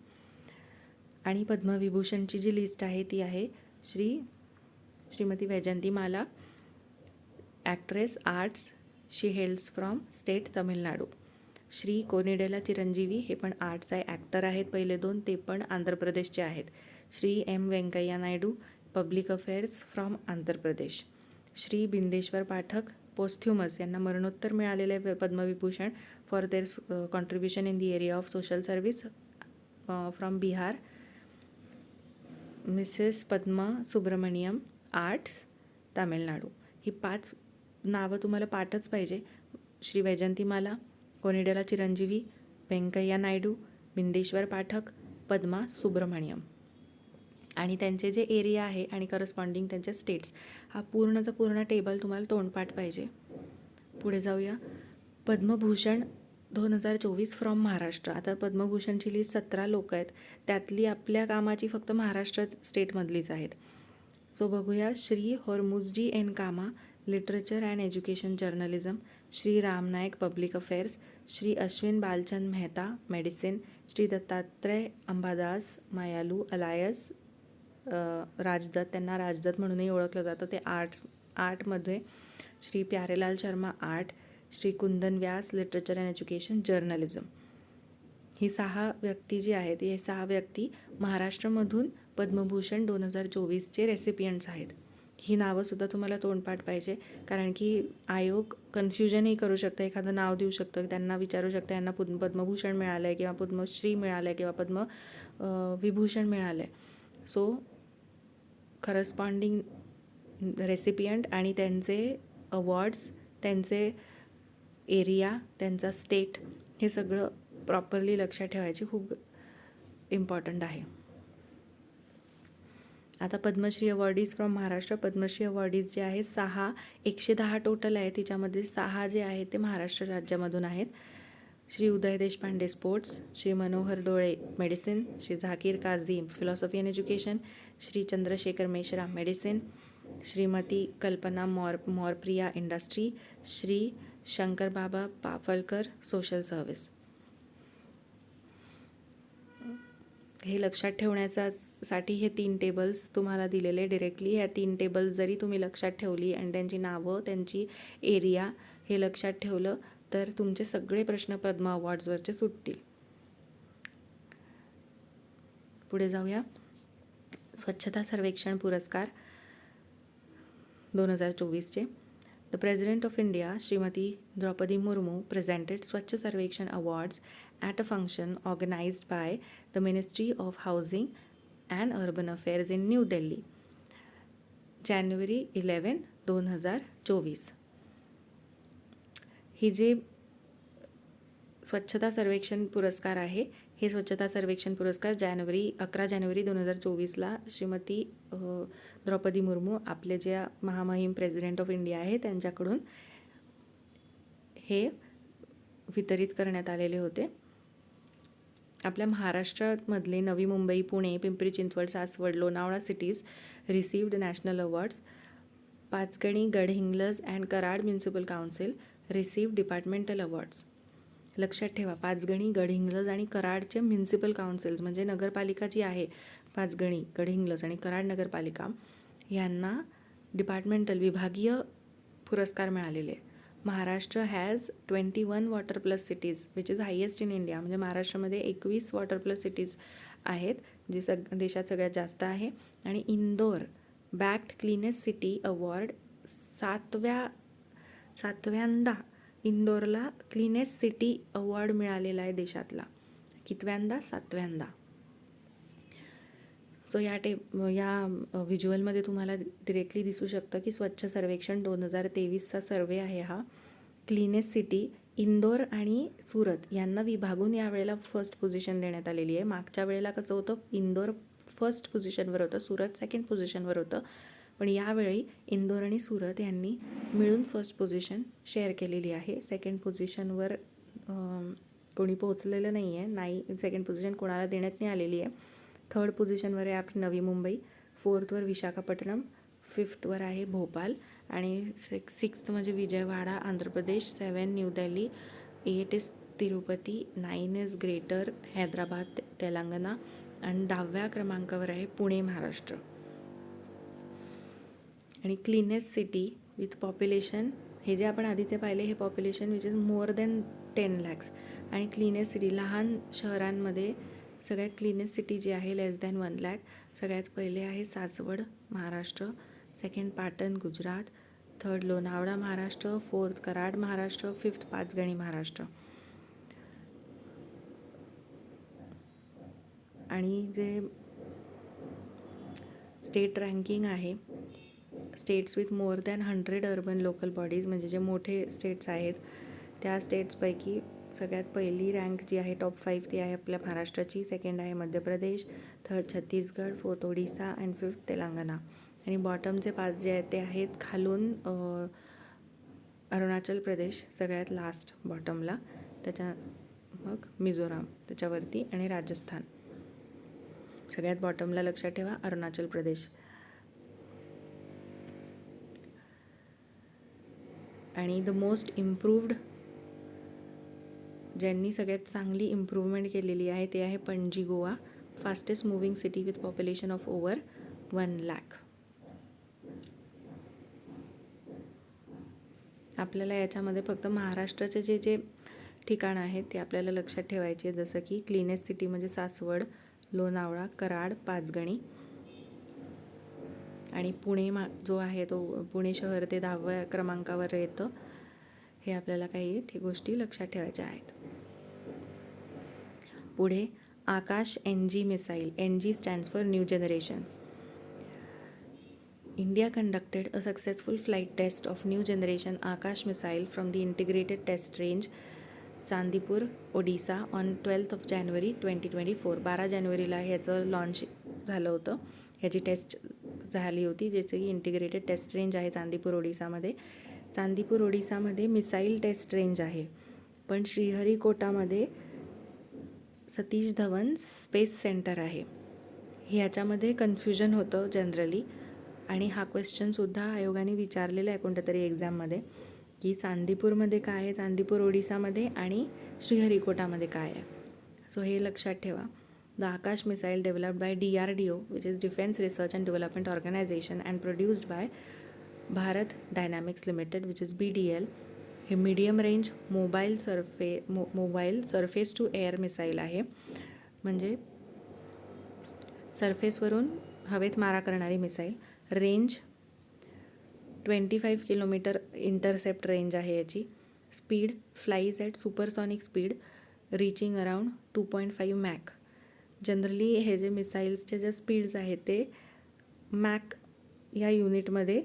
आणि पद्मविभूषणची जी लिस्ट आहे ती आहे Shrimati Vyjayanthimala, actress, arts, she hells from state Tamil Nadu. Shri Konidela Chiranjeevi, हे पण आर्ट्स आहे, ॲक्टर आहेत पहिले 2, ते पण आंध्र प्रदेशचे आहेत. Shri M Venkaiah Naidu, public affairs from Andhra Pradesh. Shri Bindeshwar Pathak, posthumous, यांना मरणोत्तर मिळालेले आहे Padma Vibhushan for their contribution in the area of social service, from Bihar. Mrs Padma Subrahmanyam, arts, Tamil Nadu. ही 5 नावं तुम्हाला पाठच पाहिजे. श्री वैजयंतीमाला, कोनिडेला चिरंजीवी, व्यंकय्या नायडू, बिंदेश्वर पाठक, पद्मा सुब्रमण्यम. आणि त्यांचे जे एरिया आहे आणि करस्पॉन्डिंग त्यांचे स्टेट्स, हा पूर्णचा पूर्ण टेबल तुम्हाला तोंडपाठ पाहिजे. पुढे जाऊया. पद्मभूषण 2024 फ्रॉम महाराष्ट्र. आता पद्मभूषणची लिस्ट 17 लोक आहेत. त्यातली आपल्या कामाची फक्त महाराष्ट्र स्टेटमधलीच आहेत. सो बघूया. Shri Hormusji N Cama, literature and education journalism. Shri Ram Naik, public affairs. Shri Ashwin Balchand Mehta, medicine. Shri Dattatray Ambadas Mayalu, alias. Rajdatt, त्यांना राजदत्त म्हणूनही ओळखलं जातं, ते आर्टमध्ये. Shri Pyarelal Sharma, art. Shri Kundan Vyas, literature and education journalism. ही 6 व्यक्ती जी आहेत, हे 6 व्यक्ती महाराष्ट्रामधून पद्मभूषण 2024चे रेसिपियंट्स आहेत. ही नावंसुद्धा तुम्हाला तोंडपाठ पाहिजे, कारण की आयोग कन्फ्युजनही करू शकतं. एखादं नाव देऊ शकतं, त्यांना विचारू शकतं यांना पद्मभूषण मिळालं आहे किंवा पद्मश्री मिळालं आहे किंवा विभूषण मिळालं आहे. सो करस्पॉन्डिंग रेसिपियंट आणि त्यांचे अवॉर्ड्स, त्यांचे एरिया, त्यांचा स्टेट, हे सगळं प्रॉपरली लक्षात ठेवायची खूप इम्पॉर्टंट आहे. आता Padma Shri awardees from Maharashtra. Padma Shri awardees जे आहे 110 टोटल आहे, तिच्यामध्ये 6 जे आहेत ते महाराष्ट्र राज्यामधून आहेत. श्री उदय देशपांडे स्पोर्ट्स, श्री मनोहर डोळे medicine, Shri Zakir Kazi philosophy and education, Shri Chandrashekhar Meshram medicine, Shrimati कल्पना मोरप्रिया industry, Shri Shankarbaba पाफलकर social service. हे लक्षात ठेवण्यासाठी हे 3 टेबल्स तुम्हाला दिलेले डिरेक्टली. ह्या 3 टेबल्स जरी तुम्ही लक्षात ठेवली आणि त्यांची नावं, त्यांची एरिया हे लक्षात ठेवलं तर तुमचे सगळे प्रश्न पद्म अवॉर्ड्सवरचे सुटतील. पुढे जाऊया. स्वच्छता सर्वेक्षण पुरस्कार 2024चे. The president of India Shrimati Draupadi Murmu presented Swachh Sarvekshan awards at a function organized by the Ministry of Housing and Urban Affairs in New Delhi, January 11, 2024. ही जे स्वच्छता सर्वेक्षण पुरस्कार आहे, हे स्वच्छता सर्वेक्षण पुरस्कार 11 जानेवारी 2024ला श्रीमती द्रौपदी मुर्मू आपले जे महामहिम प्रेसिडेंट ऑफ इंडिया आहे त्यांच्याकडून हे वितरित करण्यात आलेले होते. आपल्या महाराष्ट्रामधले Navi Mumbai, Pune, Pimpri Chinchwad, Saswad, Lonavala cities received national awards. Panchgani, Gadhinglaj and Karad municipal council received departmental awards. लक्षात ठेवा, पाचगणी, गडहिंग्लज आणि कराडचे म्युन्सिपल काउन्सिल्स म्हणजे नगरपालिका जी आहे, पाचगणी, गडहिंग्लज आणि कराड नगरपालिका यांना डिपार्टमेंटल विभागीय पुरस्कार मिळालेले. Maharashtra has 21 water plus cities which is highest in India. म्हणजे महाराष्ट्रामध्ये 21 वॉटर प्लस सिटीज आहेत, जे देशात सगळ्यात जास्त आहे. आणि Indore backed cleanest city award सातव्यांदा इंदोरला क्लीनेस्ट सिटी अवॉर्ड मिळालेला आहे देशातला. कितव्यांदा? 7व्यांदा. सो या व्हिज्युअलमध्ये तुम्हाला डिरेक्टली दिसू शकतं की स्वच्छ सर्वेक्षण 2023चा सर्वे आहे हा. क्लीनेस्ट सिटी इंदोर आणि सुरत यांना विभागून यावेळेला फर्स्ट पोझिशन देण्यात आलेली आहे. मागच्या वेळेला कसं होतं, इंदोर फर्स्ट पोझिशनवर होतं, सुरत सेकंड पोझिशनवर होतं. पण यावेळी इंदोर आणि सुरत यांनी मिळून फर्स्ट पोझिशन शेअर केलेली आहे. सेकंड पोझिशनवर कोणी पोहोचलेलं नाही आहे. सेकंड पोझिशन कोणाला देण्यात नाही आलेली आहे. थर्ड पोझिशनवर आहे आपली नवी मुंबई, फोर्थवर विशाखापट्टणम, फिफ्थवर आहे भोपाल आणि सिक्स्थ म्हणजे Vijayawada Andhra Pradesh, 7 new Delhi, 8 is Tirupati, 9 is greater Hyderabad Telangana आणि 10व्या क्रमांकावर आहे पुणे महाराष्ट्र. आणि क्लीनेस्ट सिटी विथ पॉप्युलेशन, हे जे आपण आधीचे पाहिले हे population which is more than 10 lakhs. आणि क्लीनेस्ट सिटी लहान शहरांमध्ये सगळ्यात क्लीनेस्ट सिटी जी आहे लेस दॅन 1 lakh. सगळ्यात पहिले आहे Saswad Maharashtra, second Patan Gujarat, third Lonavala Maharashtra, fourth Karad Maharashtra, fifth Panchgani Maharashtra. आणि जे स्टेट रँकिंग आहे, states with more than 100 urban local bodies म्हणजे जे मोठे स्टेट्स आहेत त्या स्टेट्सपैकी सगळ्यात पहिली रँक जी आहे टॉप 5 ती आहे आपल्या महाराष्ट्राची. सेकंड आहे Madhya Pradesh, third Chhattisgarh, fourth Odisha and fifth Telangana. आणि बॉटमचे 5 जे आहेत ते आहेत खालून अरुणाचल प्रदेश सगळ्यात लास्ट बॉटमला, त्याच्या मग मिझोराम त्याच्यावरती आणि राजस्थान सगळ्यात बॉटमला. लक्षात ठेवा अरुणाचल प्रदेश. आणि द मोस्ट इम्प्रूव्ड, ज्यांनी सगळ्यात चांगली इम्प्रूव्हमेंट केलेली आहे ते आहे Panaji Goa, fastest moving city with population of over 1 lakh. आपल्याला याच्यामध्ये फक्त महाराष्ट्राचे जे ठिकाणं आहेत ते आपल्याला लक्षात ठेवायचे, जसं की क्लीनेस्ट सिटी म्हणजे सासवड, लोणावळा, कराड, पाचगणी. आणि पुणे जो आहे तो पुणे शहर ते 10व्या क्रमांकावर येतं. हे आपल्याला काही गोष्टी लक्षात ठेवायच्या आहेत. पुढे आकाश NG missile. NG stands for new generation. India conducted a successful flight test of new generation Akash missile from the integrated test range Chandipur, Odisha on 12th of January 2024. 12 जानेवारीला ह्याचं लॉन्च झालं होतं. ह्याची टेस्ट झाली होती, ज्याची इंटिग्रेटेड टेस्ट रेंज आहे चांदीपूर ओडिसामध्ये. चांदीपूर ओडिसामध्ये मिसाईल टेस्ट रेंज आहे, पण श्रीहरिकोटामध्ये सतीश धवन स्पेस सेंटर आहे. ह्याच्यामध्ये कन्फ्युजन होतं जनरली, आणि हा क्वेश्चनसुद्धा आयोगाने विचारलेला आहे कोणत्या तरी एक्झाममध्ये, की चांदीपूरमध्ये काय आहे, चांदीपूर ओडिसामध्ये, आणि श्रीहरिकोटामध्ये काय आहे. सो हे लक्षात ठेवा. The Akash missile developed by DRDO, which is defence research and development organisation, and produced by Bharat dynamics limited, which is BDL. हे medium range mobile surface to air missile आहे, म्हणजे सरफेसवरून हवेत मारा करणारी missile. Range 25 kilometre intercept range आहे याची. Speed flies at supersonic speed reaching around 2.5 Mach. Generally हे जे मिसाईल्सचे जे स्पीड्स आहेत ते मॅक या युनिटमध्ये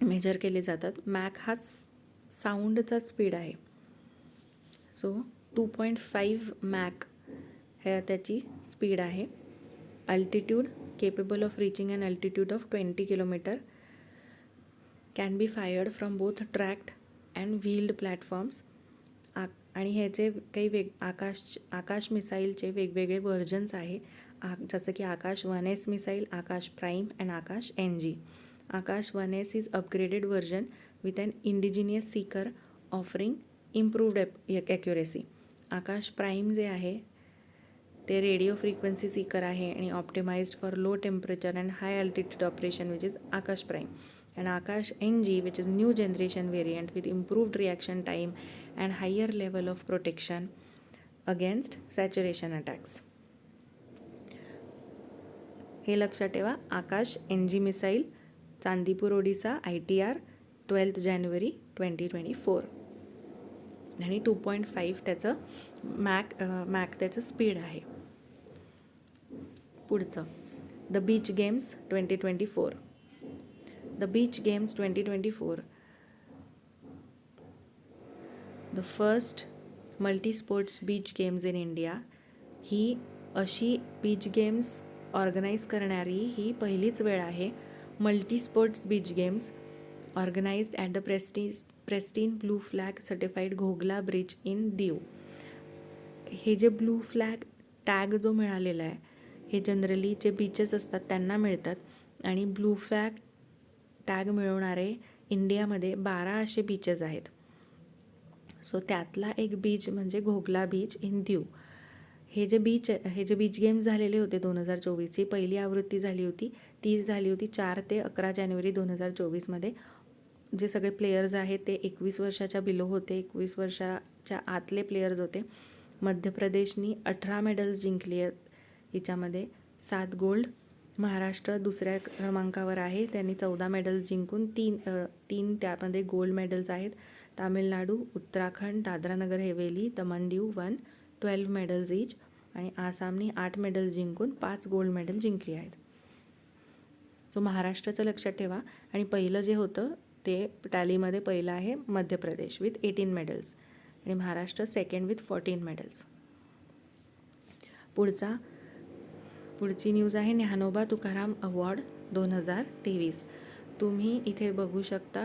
मेजर केले जातात. मॅक हा साऊंडचा स्पीड आहे. सो 2.5 मॅक हे त्याची स्पीड आहे. Altitude capable of reaching an altitude of 20 kilometre. Can be fired from both tracked and wheeled platforms. आणि ह्याचे काही आकाश मिसाईलचे वेगवेगळे व्हर्जन्स आहे, जसं की Akash 1S missile, Akash prime and Akash NG. Akash 1S is upgraded version with an indigenous seeker offering improved accuracy. Akash prime जे आहे ते रेडिओ फ्रिक्वेन्सी सीकर आहे आणि optimised for low temperature and high altitude operation, which is Akash prime. and Akash NG, which is new generation variant with improved reaction time and higher level of protection against saturation attacks. हे लक्षात ठेवा. आकाश NG missile, Chandipur Odisha, ITR 12 जानेवारी 2024, आणि 2.5 त्याचं Mac त्याचं speed आहे. पुढचं the beach games 2024. The Beach Games 2024, the first multi-sports beach games in India. ही अशी बीच गेम्स ऑर्गनाईज करणारी ही पहिलीच वेळ आहे. Multi sports beach games organised at the pristine blue flag certified Ghoghla bridge in Diu. हे जे ब्लू फ्लॅग टॅग जो मिळालेला आहे, हे जनरली जे बीचेस असतात त्यांना मिळतात, आणि ब्लू फ्लॅग टॅग मिळवणारे इंडियामध्ये 12 असे बीचेस आहेत. सो त्यातला एक बीच म्हणजे घोगला बीच इन दीव. हे जे बीच गेम्स झालेले होते 2024ची पहिली आवृत्ती झाली होती, ती झाली होती 4 ते 11 जानेवारी 2024मध्ये. जे सगळे प्लेयर्स आहेत ते 21 वर्षाच्या बिलो होते, 21 वर्षाच्या आतले प्लेयर्स होते. मध्य प्रदेशनी 18 मेडल्स जिंकली आहेत. हिच्यामध्ये 7 गोल्ड. महाराष्ट्र दुसऱ्या क्रमांकावर आहे, त्यांनी 14 मेडल्स जिंकून 3 त्यामध्ये गोल्ड मेडल्स आहेत. तामिळनाडू, उत्तराखंड, दादरा नगर हवेली, दमन दीव 12 मेडल्स इच, आणि आसामनी 8 मेडल्स जिंकून 5 गोल्ड मेडल जिंकली आहेत. सो महाराष्ट्राचं लक्षात ठेवा. आणि पहिलं जे होतं ते टॅलीमध्ये पहिलं आहे मध्य प्रदेश विथ 18 मेडल्स, आणि महाराष्ट्र सेकंड विथ 14 मेडल्स. पुढची न्यूज आहे ज्ञानोबा तुकाराम अवॉर्ड 2023. तुम्ही इथे बघू शकता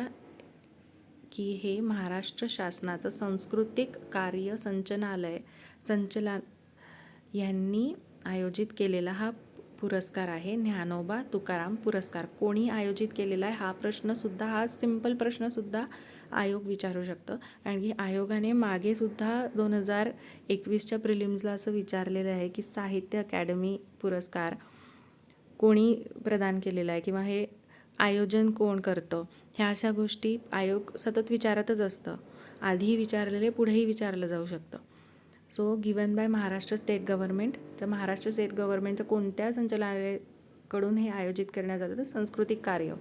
की हे महाराष्ट्र शासनाचं सांस्कृतिक कार्य संचालन यांनी आयोजित केलेला हा पुरस्कार आहे, ज्ञानोबा तुकाराम पुरस्कार. कोणी आयोजित केलेला आहे हा प्रश्नसुद्धा, हा सिम्पल प्रश्नसुद्धा आयोग विचारू शकतं. आणि आयोगाने मागेसुद्धा 2021च्या प्रिलिम्सला असं विचारलेलं आहे की साहित्य अकॅडमी पुरस्कार कोणी प्रदान केलेला आहे, किंवा हे आयोजन कोण करतं, ह्या अशा गोष्टी आयोग सतत विचारतच असतं. आधीही विचारलेले, पुढेही विचारलं जाऊ शकतं. So given by Maharashtra state government. तर महाराष्ट्र स्टेट गव्हर्नमेंटचं कोणत्या संचालनालयाकडून हे आयोजित करण्यात जातं, तर सांस्कृतिक कार्य.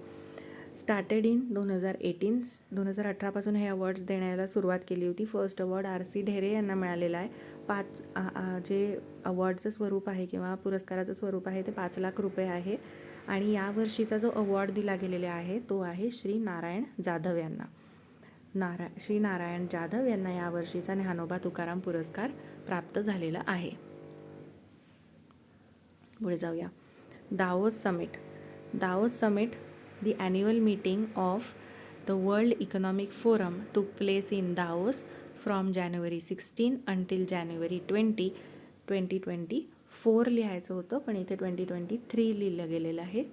Started in 2018. 2018पासून हे अवॉर्ड्स देण्याला सुरुवात केली होती. फर्स्ट अवॉर्ड RC ढेरे यांना मिळालेला आहे. 5 जे अवॉर्डचं स्वरूप आहे किंवा पुरस्काराचं स्वरूप आहे ते 5 लाख रुपये आहे. आणि यावर्षीचा जो अवॉर्ड दिला गेलेला आहे तो आहे श्री नारायण जाधव यांना. श्री नारायण जाधव यांना यावर्षीचा ज्ञानोबा तुकाराम पुरस्कार प्राप्त झालेला आहे. पुढे जाऊया. Davos Summit. Davos Summit, the annual meeting of the World Economic Forum, took place in Davos from January 16 until January 20, 2024 लिहायचं होतं, पण इथे 2023 लिहिलं गेलेलं आहे.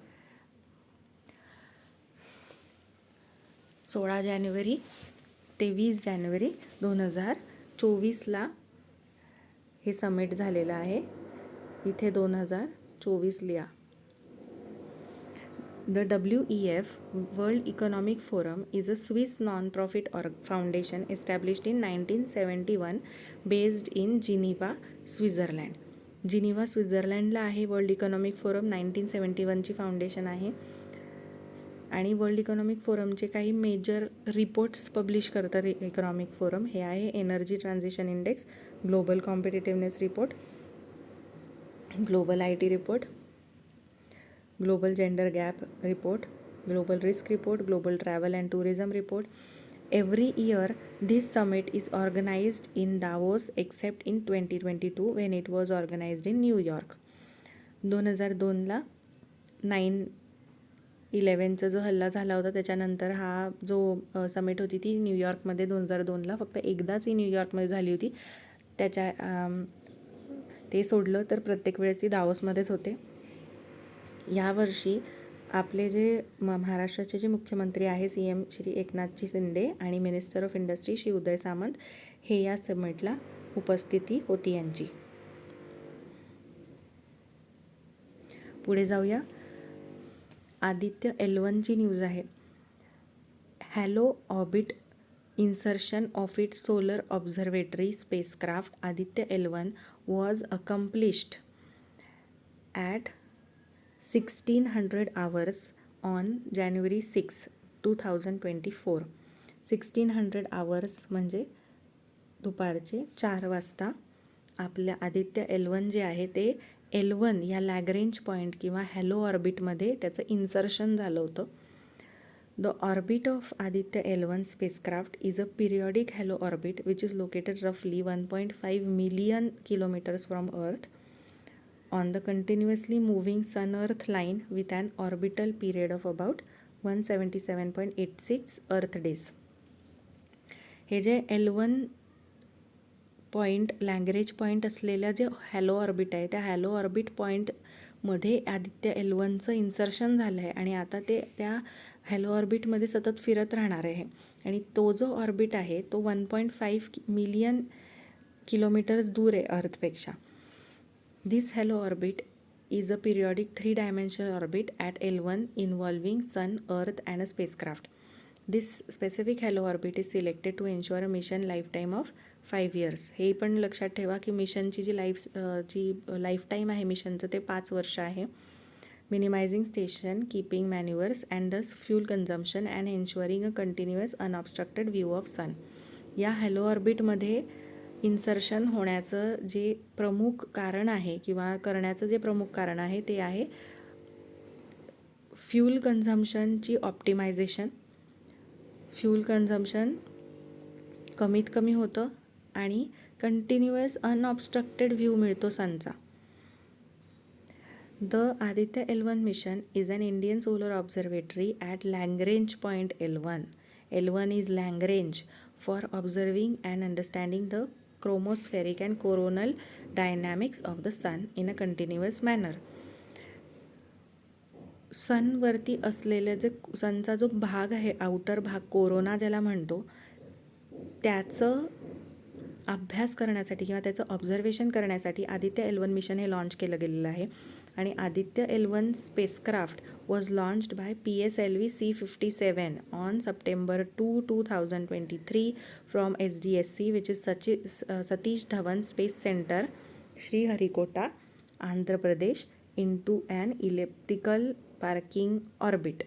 16 जानेवारी ते 20 जानेवारी 2024ला हे समिट झालेलं आहे. इथे 2024 लिहा. The WEF, World Economic Forum, is a Swiss non-profit foundation established in 1971 based in Geneva, Switzerland. Geneva स्वित्झर्लंडला आहे वर्ल्ड इकॉनॉमिक फोरम. 1971ची फाउंडेशन आहे आणि वर्ल्ड इकॉनॉमिक फोरमचे काही मेजर रिपोर्ट्स पब्लिश करतात इकॉनॉमिक फोरम. हे आहे energy transition index, global competitiveness report, global IT report, global gender gap report, global risk report, global travel and tourism report. Every year, this summit is organized in Davos except in 2022 when it was organized in New York. 2002ला 9/11चा जो हल्ला झाला होता त्याच्यानंतर हा जो summit होती ती न्यूयॉर्कमध्ये 2002ला फक्त एकदाच ही न्यूयॉर्कमध्ये झाली होती. ते सोडलं तर प्रत्येक वेळेस ती दावोसमध्येच होते. यावर्षी आपले जे महाराष्ट्राचे जे मुख्यमंत्री आहे CM श्री एकनाथजी शिंदे आणि minister of industry Shri Uday Samant हे या समिटला उपस्थिती होती यांची. पुढे जाऊया. आदित्य L1ची न्यूज आहे. Hello orbit insertion of its solar observatory spacecraft Aditya L1 was accomplished at 1600 hours on January 6, 2024. 1600 hours म्हणजे दुपारचे 4 वाजता आपल्या आदित्य L1 जे आहे ते L1 या लॅग्रेंज पॉईंट किंवा हॅलो ऑर्बिटमध्ये त्याचं इन्सर्शन झालं होतं. The orbit of Aditya L1 spacecraft is a periodic halo orbit which is located roughly 1.5 million kilometers from Earth on the continuously moving Sun-Earth line with an orbital period of about 177.86 Earth days. हे जे L1 point Lagrange point असलेल्या जे hello orbit आहे त्या hello orbit पॉईंटमध्ये Aditya L1चं insertion झालं आहे आणि आता ते त्या हॅलो ऑर्बिटमध्ये सतत फिरत राहणार आहे. आणि तो जो ऑर्बिट आहे तो 1.5 मिलियन किलोमीटर्स दूर आहे अर्थपेक्षा. This halo orbit is a periodic 3-dimensional orbit at L1 involving sun, earth and a spacecraft. This specific halo orbit is selected to ensure a mission life time of 5 years. हे पण लक्षात ठेवा की मिशनची जी life time आहे मिशनचं ते 5 वर्ष आहे. minimizing station keeping maneuvers and thus fuel consumption and ensuring a continuous unobstructed view of sun. या हॅलो ऑर्बिटमध्ये इन्सर्शन होण्याचं जे प्रमुख कारण आहे किंवा करण्याचं जे प्रमुख कारण आहे ते आहे फ्यूल कन्झम्पशनची ऑप्टिमायझेशन. फ्यूल कन्झम्पशन कमीत कमी होतं आणि कंटिन्युअस अनऑब्स्ट्रक्टेड व्ह्यू मिळतो सनचा. The Aditya L1 mission is an Indian solar observatory at Lagrange point L1. L1 is Lagrange for observing and understanding the chromospheric and coronal dynamics of the sun in a continuous manner. सनवरती असलेले जे सनचा जो भाग आहे outer भाग corona ज्याला म्हणतो त्याचं अभ्यास करण्यासाठी किंवा त्याचं ऑब्झर्वेशन करण्यासाठी आदित्य L1 मिशन हे लॉन्च केलं गेलेलं आहे. आणि Aditya L1 spacecraft was launched by PSLV C57 on September 2, 2023 from SDSC which is Satish Dhawan space centre Sriharikota, Andhra Pradesh into an elliptical parking orbit.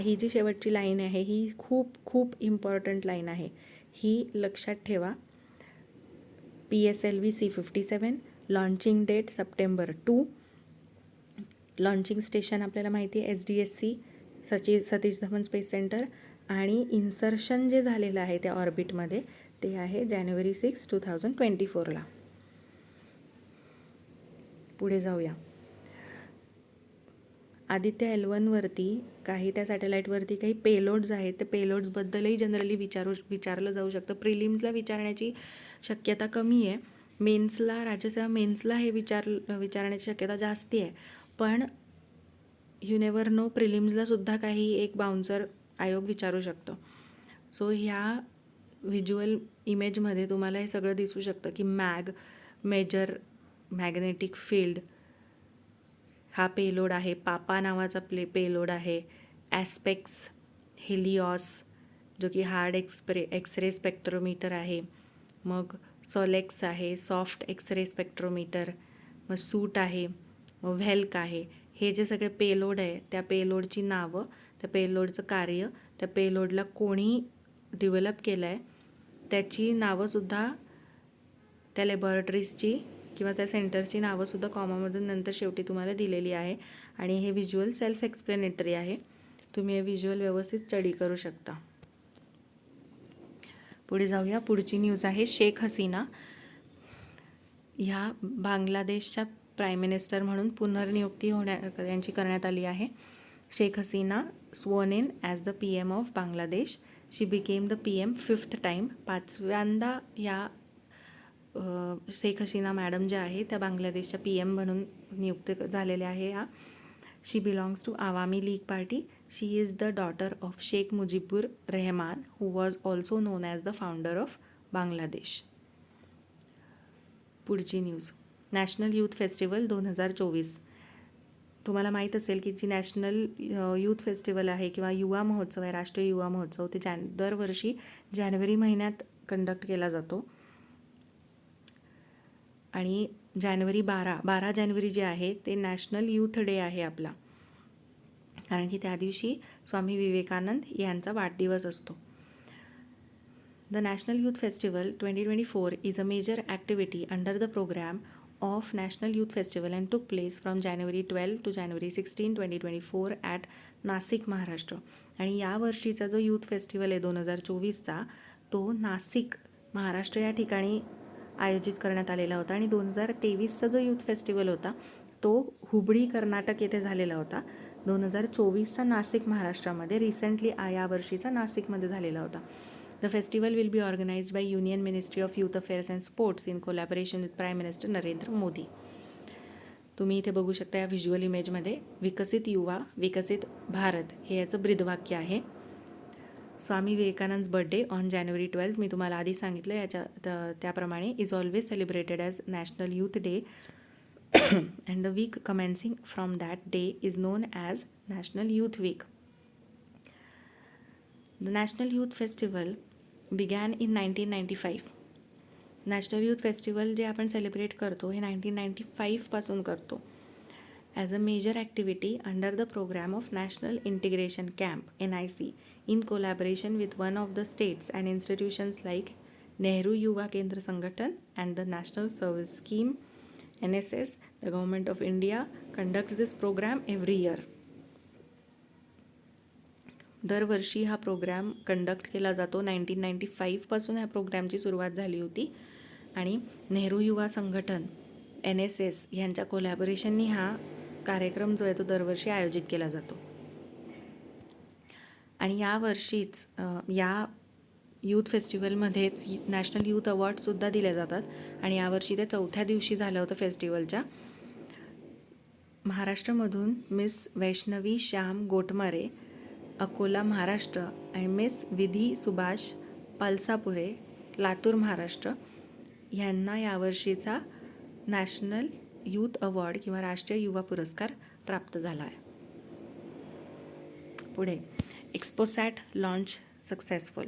ही जी शेवटची लाईन आहे ही खूप खूप इम्पॉर्टंट लाईन आहे. ही लक्षात ठेवा. PSLV C57, launching date September 2, launching station आपल्याला माहिती आहे SDSC Satish Dhawan space centre आणि इन्सर्शन जे झालेलं आहे त्या ऑर्बिटमध्ये ते आहे January 6, 2024ला. पुढे जाऊया. आदित्य L1वरती काही त्या सॅटेलाईटवरती काही पेलोड्स आहेत, ते पेलोड्सबद्दलही जनरली विचारलं जाऊ शकतं. प्रिलिम्सला विचारण्याची शक्यता कमी आहे. मेन्सला, राज्यसेवा मेन्सला हे विचारण्याची शक्यता जास्ती आहे. पण यू नेवर नो, प्रिलिम्सला सुद्धा काही एक बाउन्सर आयोग विचारू शकतो. सो ह्या व्हिज्युअल इमेजमध्ये तुम्हाला हे सगळं दिसू शकतं की मेजर मॅग्नेटिक फील्ड हा पेलोड आहे. पापा नावाचा पेलोड आहे. ॲस्पेक्स हेलिऑस जो की हार्ड एक्सरे स्पेक्ट्रोमीटर आहे. मग सोलेक्स आहे, सॉफ्ट एक्सरे स्पेक्ट्रोमीटर. मग सूट आहे, मग व्हेल्क आहे. हे जे सगळे पेलोड आहे, त्या पेलोडची नावं, त्या पेलोडचं कार्य, त्या पेलोडला कोणी डेव्हलप केलं आहे त्याची नावंसुद्धा, त्या लॅबॉरेटरीजची किंवा त्या सेंटरची नावंसुद्धा कॉमामधून नंतर शेवटी तुम्हाला दिलेली आहे. आणि हे व्हिज्युअल सेल्फ एक्सप्लेनेटरी आहे. तुम्ही हे व्हिज्युअल व्यवस्थित स्टडी करू शकता. पुढे जाऊया. पुढची न्यूज आहे शेख हसीना. ह्या बांगलादेशच्या प्राईम मिनिस्टर म्हणून पुनर्नियुक्ती यांची करण्यात आली आहे. Sheikh Hasina sworn in as the PM of Bangladesh. She became the PM 5th time. 5व्यांदा या शेख हसीना मॅडम ज्या आहे त्या बांगलादेशच्या PM म्हणून नियुक्त झालेल्या आहे. She belongs to Awami League party. She is the daughter of Sheikh Mujibur Rahman who was also known as the founder of Bangladesh. पुढची न्यूज, नॅशनल यूथ फेस्टिवल 2024. तुम्हाला माहीत असेल की जी नॅशनल यूथ फेस्टिवल आहे किंवा युवा महोत्सव आहे, राष्ट्रीय युवा महोत्सव, ते दरवर्षी जानेवारी महिन्यात कंडक्ट केला जातो. आणि जानेवारी 12 जानेवारी जे आहे ते नॅशनल यूथ डे आहे आपला, कारण की त्या दिवशी स्वामी विवेकानंद यांचा वाढदिवस असतो. The National Youth Festival 2024 is a major activity under the program of National Youth Festival and took place from January 12 to January 16, 2024 at Nashik, Maharashtra. आणि या वर्षीचा जो यूथ फेस्टिवल आहे 2024चा, तो नाशिक, महाराष्ट्र या ठिकाणी आयोजित करण्यात आलेला होता. आणि 2023चा जो यूथ फेस्टिवल होता तो हुबळी, कर्नाटक येथे झालेला होता. 2024चा नाशिक, महाराष्ट्रामध्ये, रिसेंटली या वर्षीचा नाशिकमध्ये झालेला होता. The festival will be organized by Union Ministry of Youth Affairs and Sports in collaboration with Prime Minister Narendra Modi. तुम्ही इथे बघू शकता या व्हिज्युअल इमेजमध्ये विकसित युवा विकसित भारत हे याचं ब्रीदवाक्य आहे. Swami Vivekananda birthday on January 12 मी तुम्हाला आधी सांगितलं त्याप्रमाणे is always celebrated as national youth day and the week commencing from that day is known as national youth week. The National Youth Festival began in 1995. National youth festival जे आपण celebrate करतो हे 1995पासून करतो. As a major activity under the programme of national integration camp NIC in collaboration with one of the states and institutions like Nehru Yuva Kendra Sangathan and the national service scheme NSS. The government of India conducts this programme every year. दरवर्षी हा programme conduct केला जातो. 1995पासून ह्या प्रोग्रामची सुरुवात झाली होती आणि नेहरू युवा संघटन NSS यांच्या कोलॅबोरेशननी हा कार्यक्रम जो आहे तो दरवर्षी आयोजित केला जातो. आणि यावर्षीच या यूथ फेस्टिवलमध्येच नॅशनल यूथ अवॉर्डसुद्धा दिले जातात. आणि यावर्षी ते 4थ्या दिवशी झालं होतं फेस्टिवलच्या. महाराष्ट्रामधून मिस वैष्णवी श्याम गोटमारे, अकोला, महाराष्ट्र, आणि मिस विधी सुभाष पालसापुरे, लातूर, महाराष्ट्र, यांना यावर्षीचा नॅशनल यूथ अवॉर्ड किंवा राष्ट्रीय युवा पुरस्कार प्राप्त झाला आहे. पुढे, XPoSat launch successful.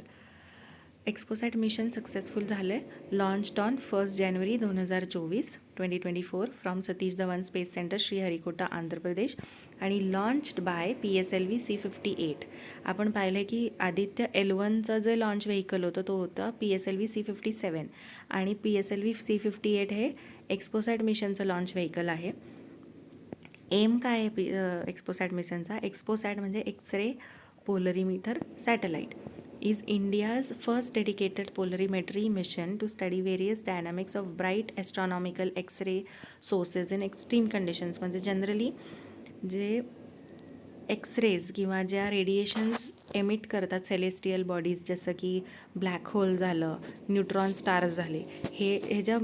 XPoSat mission successful झाले. Launched on 1 January 2024 from Satish Dhawan space centre, Sriharikota, Andhra Pradesh. आणि लॉन्च्ड बाय PSLV C58. आपण पाहिलं की आदित्य L1चं जे लॉन्च व्हेकल होतं तो होता PSLV C57 आणि PSLV C58 हे एक्स्पोसॅट मिशनचं लॉन्च व्हेकल आहे. एम काय आहे एक्स्पोसॅट मिशनचा? एक्स्पोसॅट म्हणजे x ray polarimeter satellite is India's first dedicated polarimetry mission to study various dynamics of bright astronomical X-ray sources in extreme conditions. म्हणजे जनरली जे एक्सरेज किंवा ज्या रेडिएशन्स एमिट करतात सेलेस्टियल बॉडीज, जसं की ब्लॅक होल झालं, न्यूट्रॉन स्टार्स झाले, हे ज्या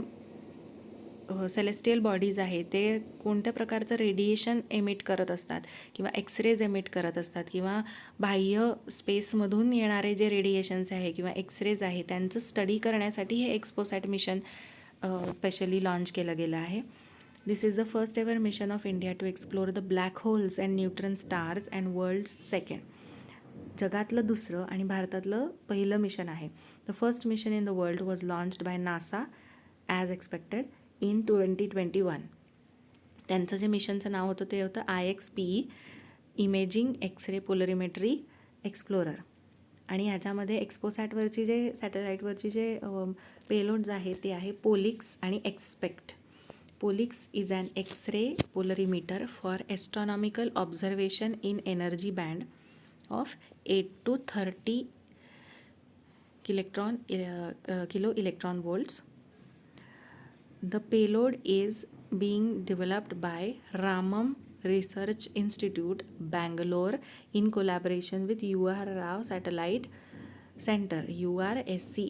सेलेस्टियल बॉडीज आहे ते कोणत्या प्रकारचं रेडिएशन एमिट करत असतात किंवा एक्सरेज एमिट करत असतात किंवा बाह्य स्पेसमधून येणारे जे रेडिएशन्स आहे किंवा एक्सरेज आहे त्यांचं स्टडी करण्यासाठी हे एक्सपोसॅट मिशन स्पेशली लॉन्च केलं गेलं आहे. This is the first ever mission of India to explore the black holes and neutron stars and world's second. जगातलं दुसरं आणि भारतातलं पहिलं मिशन आहे. The first mission in the world was launched by NASA as expected in 2021. त्यांचं जे मिशनचं नाव होतं ते होतं IXPE, imaging X-ray polarimetry explorer. आणि ह्याच्यामध्ये एक्सपोसॅटवरची जे सॅटेलाईटवरची जे पेलोड्स आहे ते आहे पोलिक्स आणि XSPECT. POLIX is an X-ray polarimeter for astronomical observation in energy band of 8 to 30 kilo electron volts. The payload is being developed by Ramam Research Institute, Bangalore, in collaboration with UR Rao Satellite Center, URSC.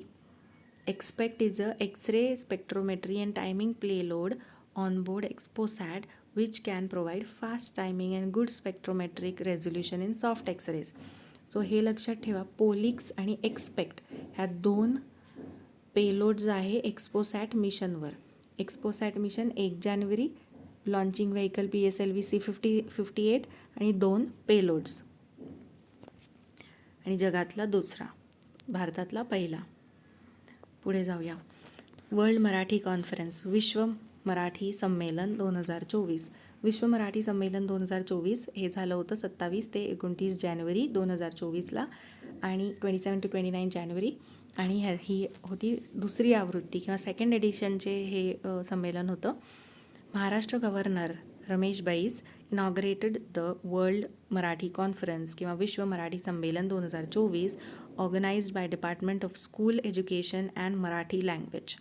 Expect is a X-ray spectrometry and timing payload on board Exposat, which can provide fast timing and good spectrometric resolution in soft X-rays. So हे लक्षात ठेवा, पोलिक्स आणि expect ह्या दोन payloads आहे एक्सपोसॅट मिशनवर. एक्सपोसॅट mission 1 जानेवारी, launching vehicle PSLV C58 आणि 2 payloads. आणि जगातला दुसरा, भारतातला पहिला. पुढे जाऊया. वर्ल्ड मराठी कॉन्फरन्स, विश्व मराठी संमेलन 2024. विश्व मराठी संमेलन 2024 हे झालं होतं 27 ते 29 जानेवारी 2024ला आणि 27 to 29 जानेवारी. आणि ही होती दुसरी आवृत्ती किंवा सेकंड एडिशनचे हे संमेलन होतं. Maharashtra governor Ramesh Bais inaugurated the world Marathi conference किंवा Vishwa Marathi Sammelan 2024 organised by department of school education and Marathi language.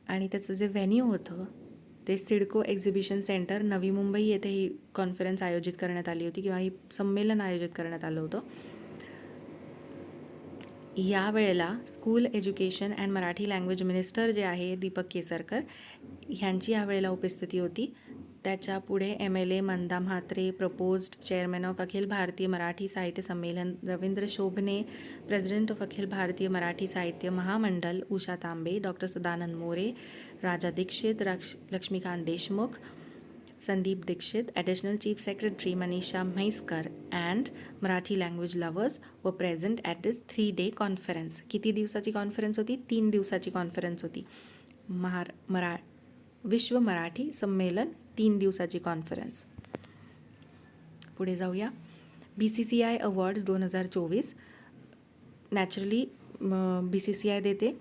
आणि त्याचं जे व्हेन्यू होतं ते सिडको एक्झिबिशन सेंटर नवी मुंबई येथे ही कॉन्फरन्स आयोजित करण्यात आली होती किंवा ही संमेलन आयोजित करण्यात आलं होतं. यावेळेला school education and Marathi language minister जे आहे दीपक केसरकर ह्यांची यावेळेला उपस्थिती होती. त्याच्या पुढे MLA Manda Mhatre, proposed chairman of Akhil Bharatiya Marathi Sahitya Sammelan Ravindra Shobhane, president of Akhil Bharatiya Marathi Sahitya Mahamandal Usha Tambe, doctor Sadanand More, Raja Dixit, Laxmikant Deshmukh, Sandeep Dixit, additional chief secretary Manisha Mhaiskar and Marathi language lovers were present at this 3-day conference. किती दिवसाची कॉन्फरन्स होती? 3 दिवसाची कॉन्फरन्स होती. विश्व मराठी संमेलन 3 दिवसाची कॉन्फरन्स. पुढे जाऊया. BCCI awards 2024. नॅचरली BCCI देते.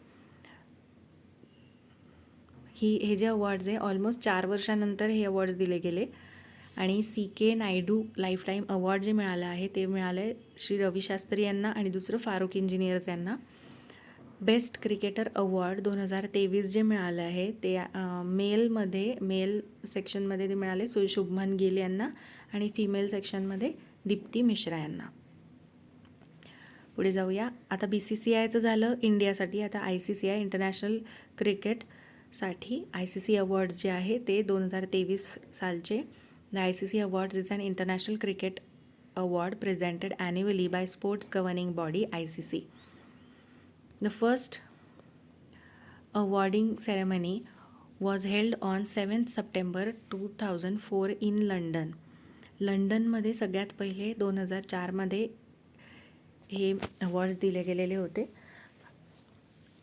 हे जे अवॉर्ड्स आहे ऑलमोस्ट 4 वर्षानंतर हे अवॉर्ड्स दिले गेले. आणि CK नायडू लाईफटाईम अवॉर्ड जे मिळालं आहे ते मिळालं आहे श्री रवी शास्त्री यांना आणि दुसरं फारुख इंजिनियर्स यांना. बेस्ट क्रिकेटर अवॉर्ड 2023 जे मिळालं आहे ते मेल सेक्शनमध्ये ते मिळाले शुभमन गिल यांना आणि फिमेल सेक्शनमध्ये दीप्ती मिश्रा यांना. पुढे जाऊया. आता BCCIचं झालं इंडियासाठी. आता ICCI इंटरनॅशनल क्रिकेटसाठी ICC अवॉर्ड्स जे आहे ते 2023 सालचे. द ICC awards is an international cricket award presented annually by sports governing body ICC. The first awarding ceremony was held on 7th September 2004 in London. लंडनमध्ये सगळ्यात पहिले 2004मध्ये हे अवॉर्ड्स दिले गेलेले होते.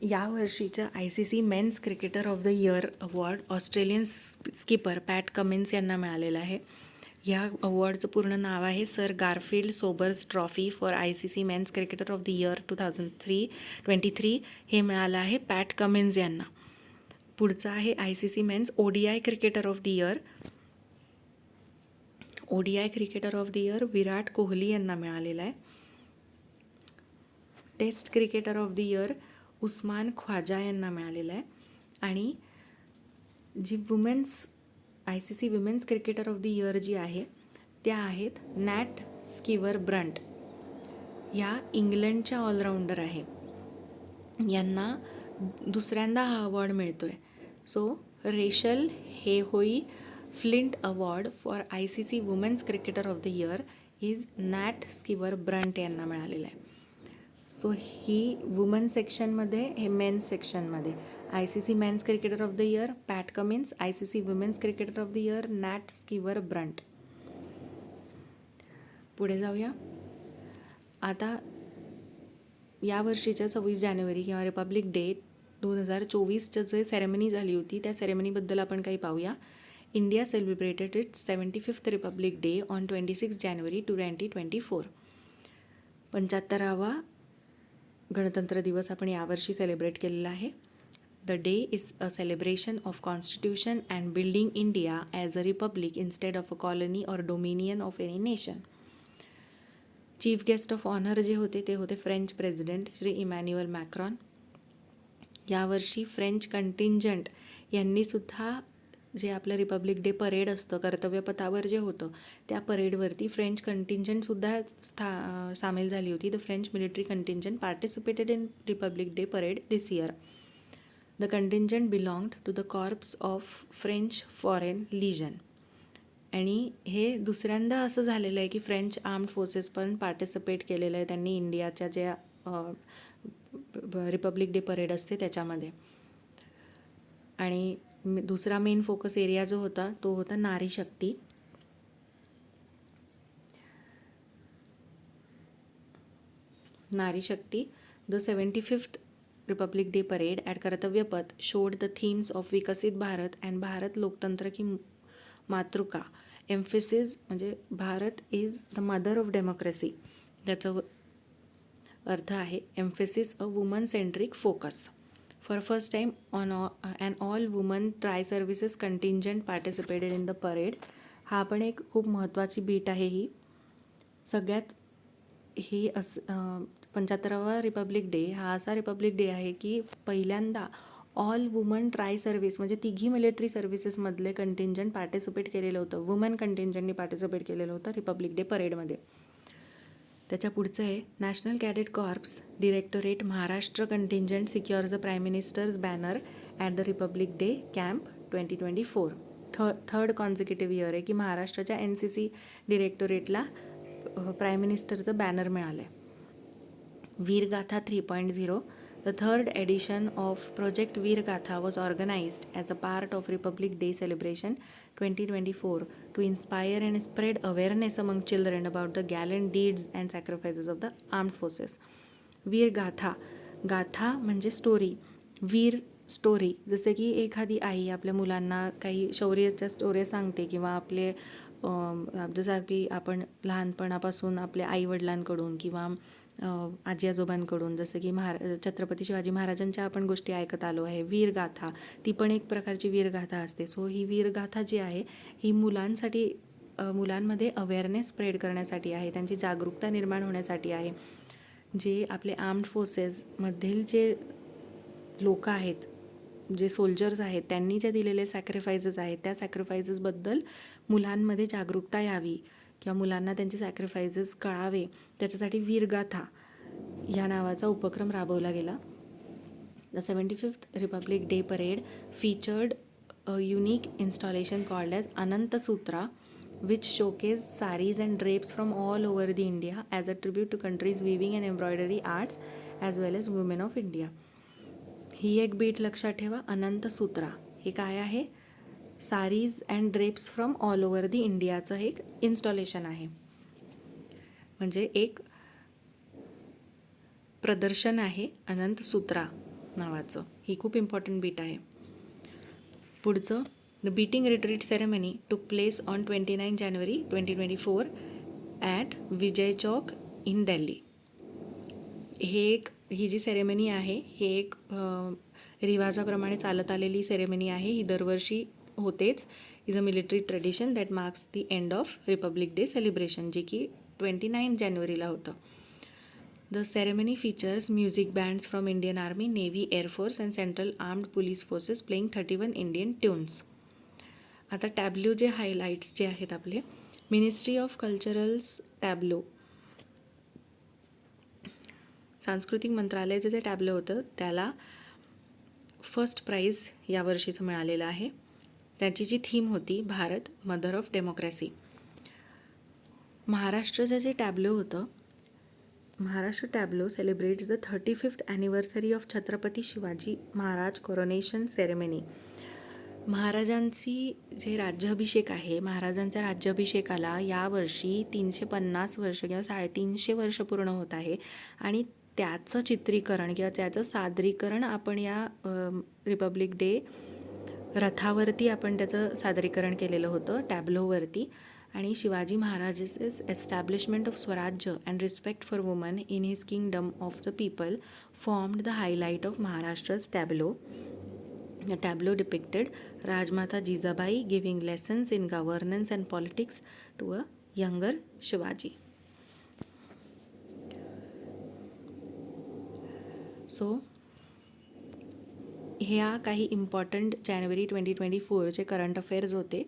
यावर्षीचं ICC men's cricketer of the year award Australian skipper Pat Cummins यांना मिळालेलं आहे. या अवॉर्डचं पूर्ण नाव आहे sir Garfield Sobers trophy for ICC men's cricketer of the year 2023. हे मिळालं आहे पॅट कमिन्स यांना. पुढचं आहे ICC men's ODI cricketer of the year. ODI cricketer of the year Virat Kohli यांना मिळालेला आहे. Test cricketer of the year Usman Khawaja यांना मिळालेला आहे. आणि जी ICC women's cricketer of the year जी आहे त्या आहेत नॅट स्कीवर ब्रंट. या इंग्लंडच्या ऑलराऊंडर आहे. यांना दुसऱ्यांदा हा अवॉर्ड मिळतो आहे. So Rachael Heyhoe Flint award for ICC women's cricketer of the year is Nat Sciver Brunt यांना मिळालेलं आहे. सो ही वुमन सेक्शनमध्ये, हे मेन्स सेक्शनमध्ये ICC men's cricketer of the year Pat Cummins, ICC women's cricketer of the year Nat Sciver Brunt. पुढे जाऊया. आता यावर्षीच्या 26 जानेवारी किंवा रिपब्लिक डे 2024चं जे सेरेमनी झाली होती त्या सेरेमनीबद्दल आपण काही पाहूया. India celebrated its 75th republic day on 26 जानेवारी 2024. 75वा गणतंत्र दिवस आपण यावर्षी सेलिब्रेट केलेला आहे. The day is a celebration of constitution and building India as a republic instead of a colony or dominion of any nation. Chief guest of honour जे होते ते होते French president Shri Emmanuel Macron. यावर्षी French contingent यांनीसुद्धा जे आपलं Republic day parade असतं कर्तव्यपथावर जे होतं त्या परेडवरती फ्रेंच कंटिंजंटसुद्धा सामील झाली होती. The French military contingent participated in republic day parade this year. The contingent belonged to the corps of French foreign legion. आणि हे दुसऱ्यांदा असं झालेलं आहे की फ्रेंच आर्म्ड फोर्सेस पण पार्टिसिपेट केलेलं आहे त्यांनी इंडियाच्या ज्या रिपब्लिक डे परेड असते त्याच्यामध्ये. आणि दुसरा मेन फोकस एरिया जो होता तो होता Nari Shakti. Nari Shakti. The 75th republic day parade at Kartavya Path showed the themes of विकसित भारत अँड भारत लोकतंत्र की मातृका. एम्फेसिस म्हणजे Bharat is the mother of democracy. त्याचं अर्थ आहे emphasis a woman centric focus. For first time on and all woman tri services contingent participated in the parade. हा पण एक खूप महत्त्वाची बीट आहे. ही सगळ्यात ही 75वा रिपब्लिक डे हा असा रिपब्लिक डे आहे की पहिल्यांदा ऑल वुमन ट्राय सर्व्हिस म्हणजे तिघी मिलिटरी सर्व्हिसेसमधले कंटिंजंट पार्टिसिपेट केलेलं होतं. वुमन कंटिंजंटनी पार्टिसिपेट केलेलं होतं रिपब्लिक डे परेडमध्ये. त्याच्या पुढचं आहे national cadet corps directorate Maharashtra contingent secures the prime minister's banner at the republic day camp 2024. Third consecutive year आहे की महाराष्ट्राच्या NCC डिरेक्टोरेटला प्राईम मिनिस्टरचं बॅनर मिळालं आहे. वीरगाथा 3.0. The third edition of Project Veergatha was organized as a part of Republic Day celebration 2024 to inspire and spread awareness among children about the gallant deeds and sacrifices of the armed forces. वीरगाथा. गाथा म्हणजे story. वीर story. जसे की एखादी आई आपल्या मुलांना काही शौर्याच्या स्टोऱ्या सांगते किंवा आपले जसं की आपण लहानपणापासून आपल्या आईवडिलांकडून किंवा आजी आजोबांकडून जसं की छत्रपती शिवाजी महाराजांच्या आपण गोष्टी ऐकत आलो आहे. वीरगाथा ती पण एक प्रकारची वीरगाथा असते. सो ही वीरगाथा जी आहे ही मुलांसाठी मुलांमध्ये अवेअरनेस स्प्रेड करण्यासाठी आहे, त्यांची जागरूकता निर्माण होण्यासाठी आहे. जे आपले आर्म्ड फोर्सेसमधील जे लोक आहेत, जे सोल्जर्स आहेत, त्यांनी जे दिलेले सॅक्रिफायसेस आहेत त्या सॅक्रिफायसेसबद्दल मुलांमध्ये जागरूकता यावी किंवा मुलांना त्यांचे सॅक्रिफायसेस कळावे त्याच्यासाठी वीरगाथा या नावाचा उपक्रम राबवला गेला. The 75th republic day parade featured a unique installation called as Anant Sutra which showcase sarees and drapes from all over the India as a tribute to countries weaving and embroidery arts as well as women of India. ही एक bit लक्षात ठेवा. अनंत सूत्रा हे काय आहे? Saris and drapes from all over the इंडियाचं एक installation आहे, म्हणजे एक प्रदर्शन आहे अनंत सूत्रा नावाचं. ही खूप इम्पॉर्टंट बीट आहे. पुढचं the beating retreat ceremony took place on 29 जानेवारी 2024 ॲट विजय चौक इन दिल्ली. ही जी सेरेमनी आहे हे एक रिवाजाप्रमाणे चालत आलेली सेरेमनी आहे. ही दरवर्षी होतेच. Is a military tradition that marks the end of Republic day celebration, जे की 29 जानेवारीला होतं. The ceremony features music bands from Indian army, navy, air force and central armed police forces playing 31 Indian tunes. आता टॅब्ल्यू जे highlights जे आहेत आपले ministry of culturals टॅब्लो, सांस्कृतिक मंत्रालयाचं जे टॅब्लो होतं त्याला फर्स्ट प्राईज यावर्षीचं मिळालेलं आहे. त्याची जी थीम होती भारत मदर ऑफ डेमोक्रॅसी. महाराष्ट्राचं जे टॅब्लो होतं, Maharashtra tableau celebrates the 35th anniversary of Chhatrapati Shivaji Maharaj coronation ceremony. महाराजांची जे राज्याभिषेक आहे, महाराजांच्या राज्याभिषेकाला यावर्षी 350 वर्ष किंवा 350 वर्ष पूर्ण होत आहे आणि त्याचं चित्रीकरण किंवा त्याचं सादरीकरण आपण या रिपब्लिक डे रथावरती आपण त्याचं सादरीकरण केलेलं होतं टॅब्लोवरती. आणि शिवाजी महाराजेस एस्टॅब्लिशमेंट ऑफ स्वराज्य and respect for woman in his kingdom of the people formed the highlight of महाराष्ट्रच टॅब्लो. The tableau depicted Rajmata Jizabai giving lessons in governance and politics to a younger Shivaji. So, ह्या काही important जानेवारी 2024चे current affairs होते.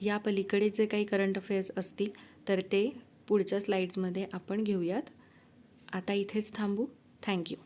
या पलीकडे जे काही current affairs असतील तर ते पुढच्या स्लाईड्समध्ये आपण घेऊयात. आता इथेच थांबू. थँक्यू.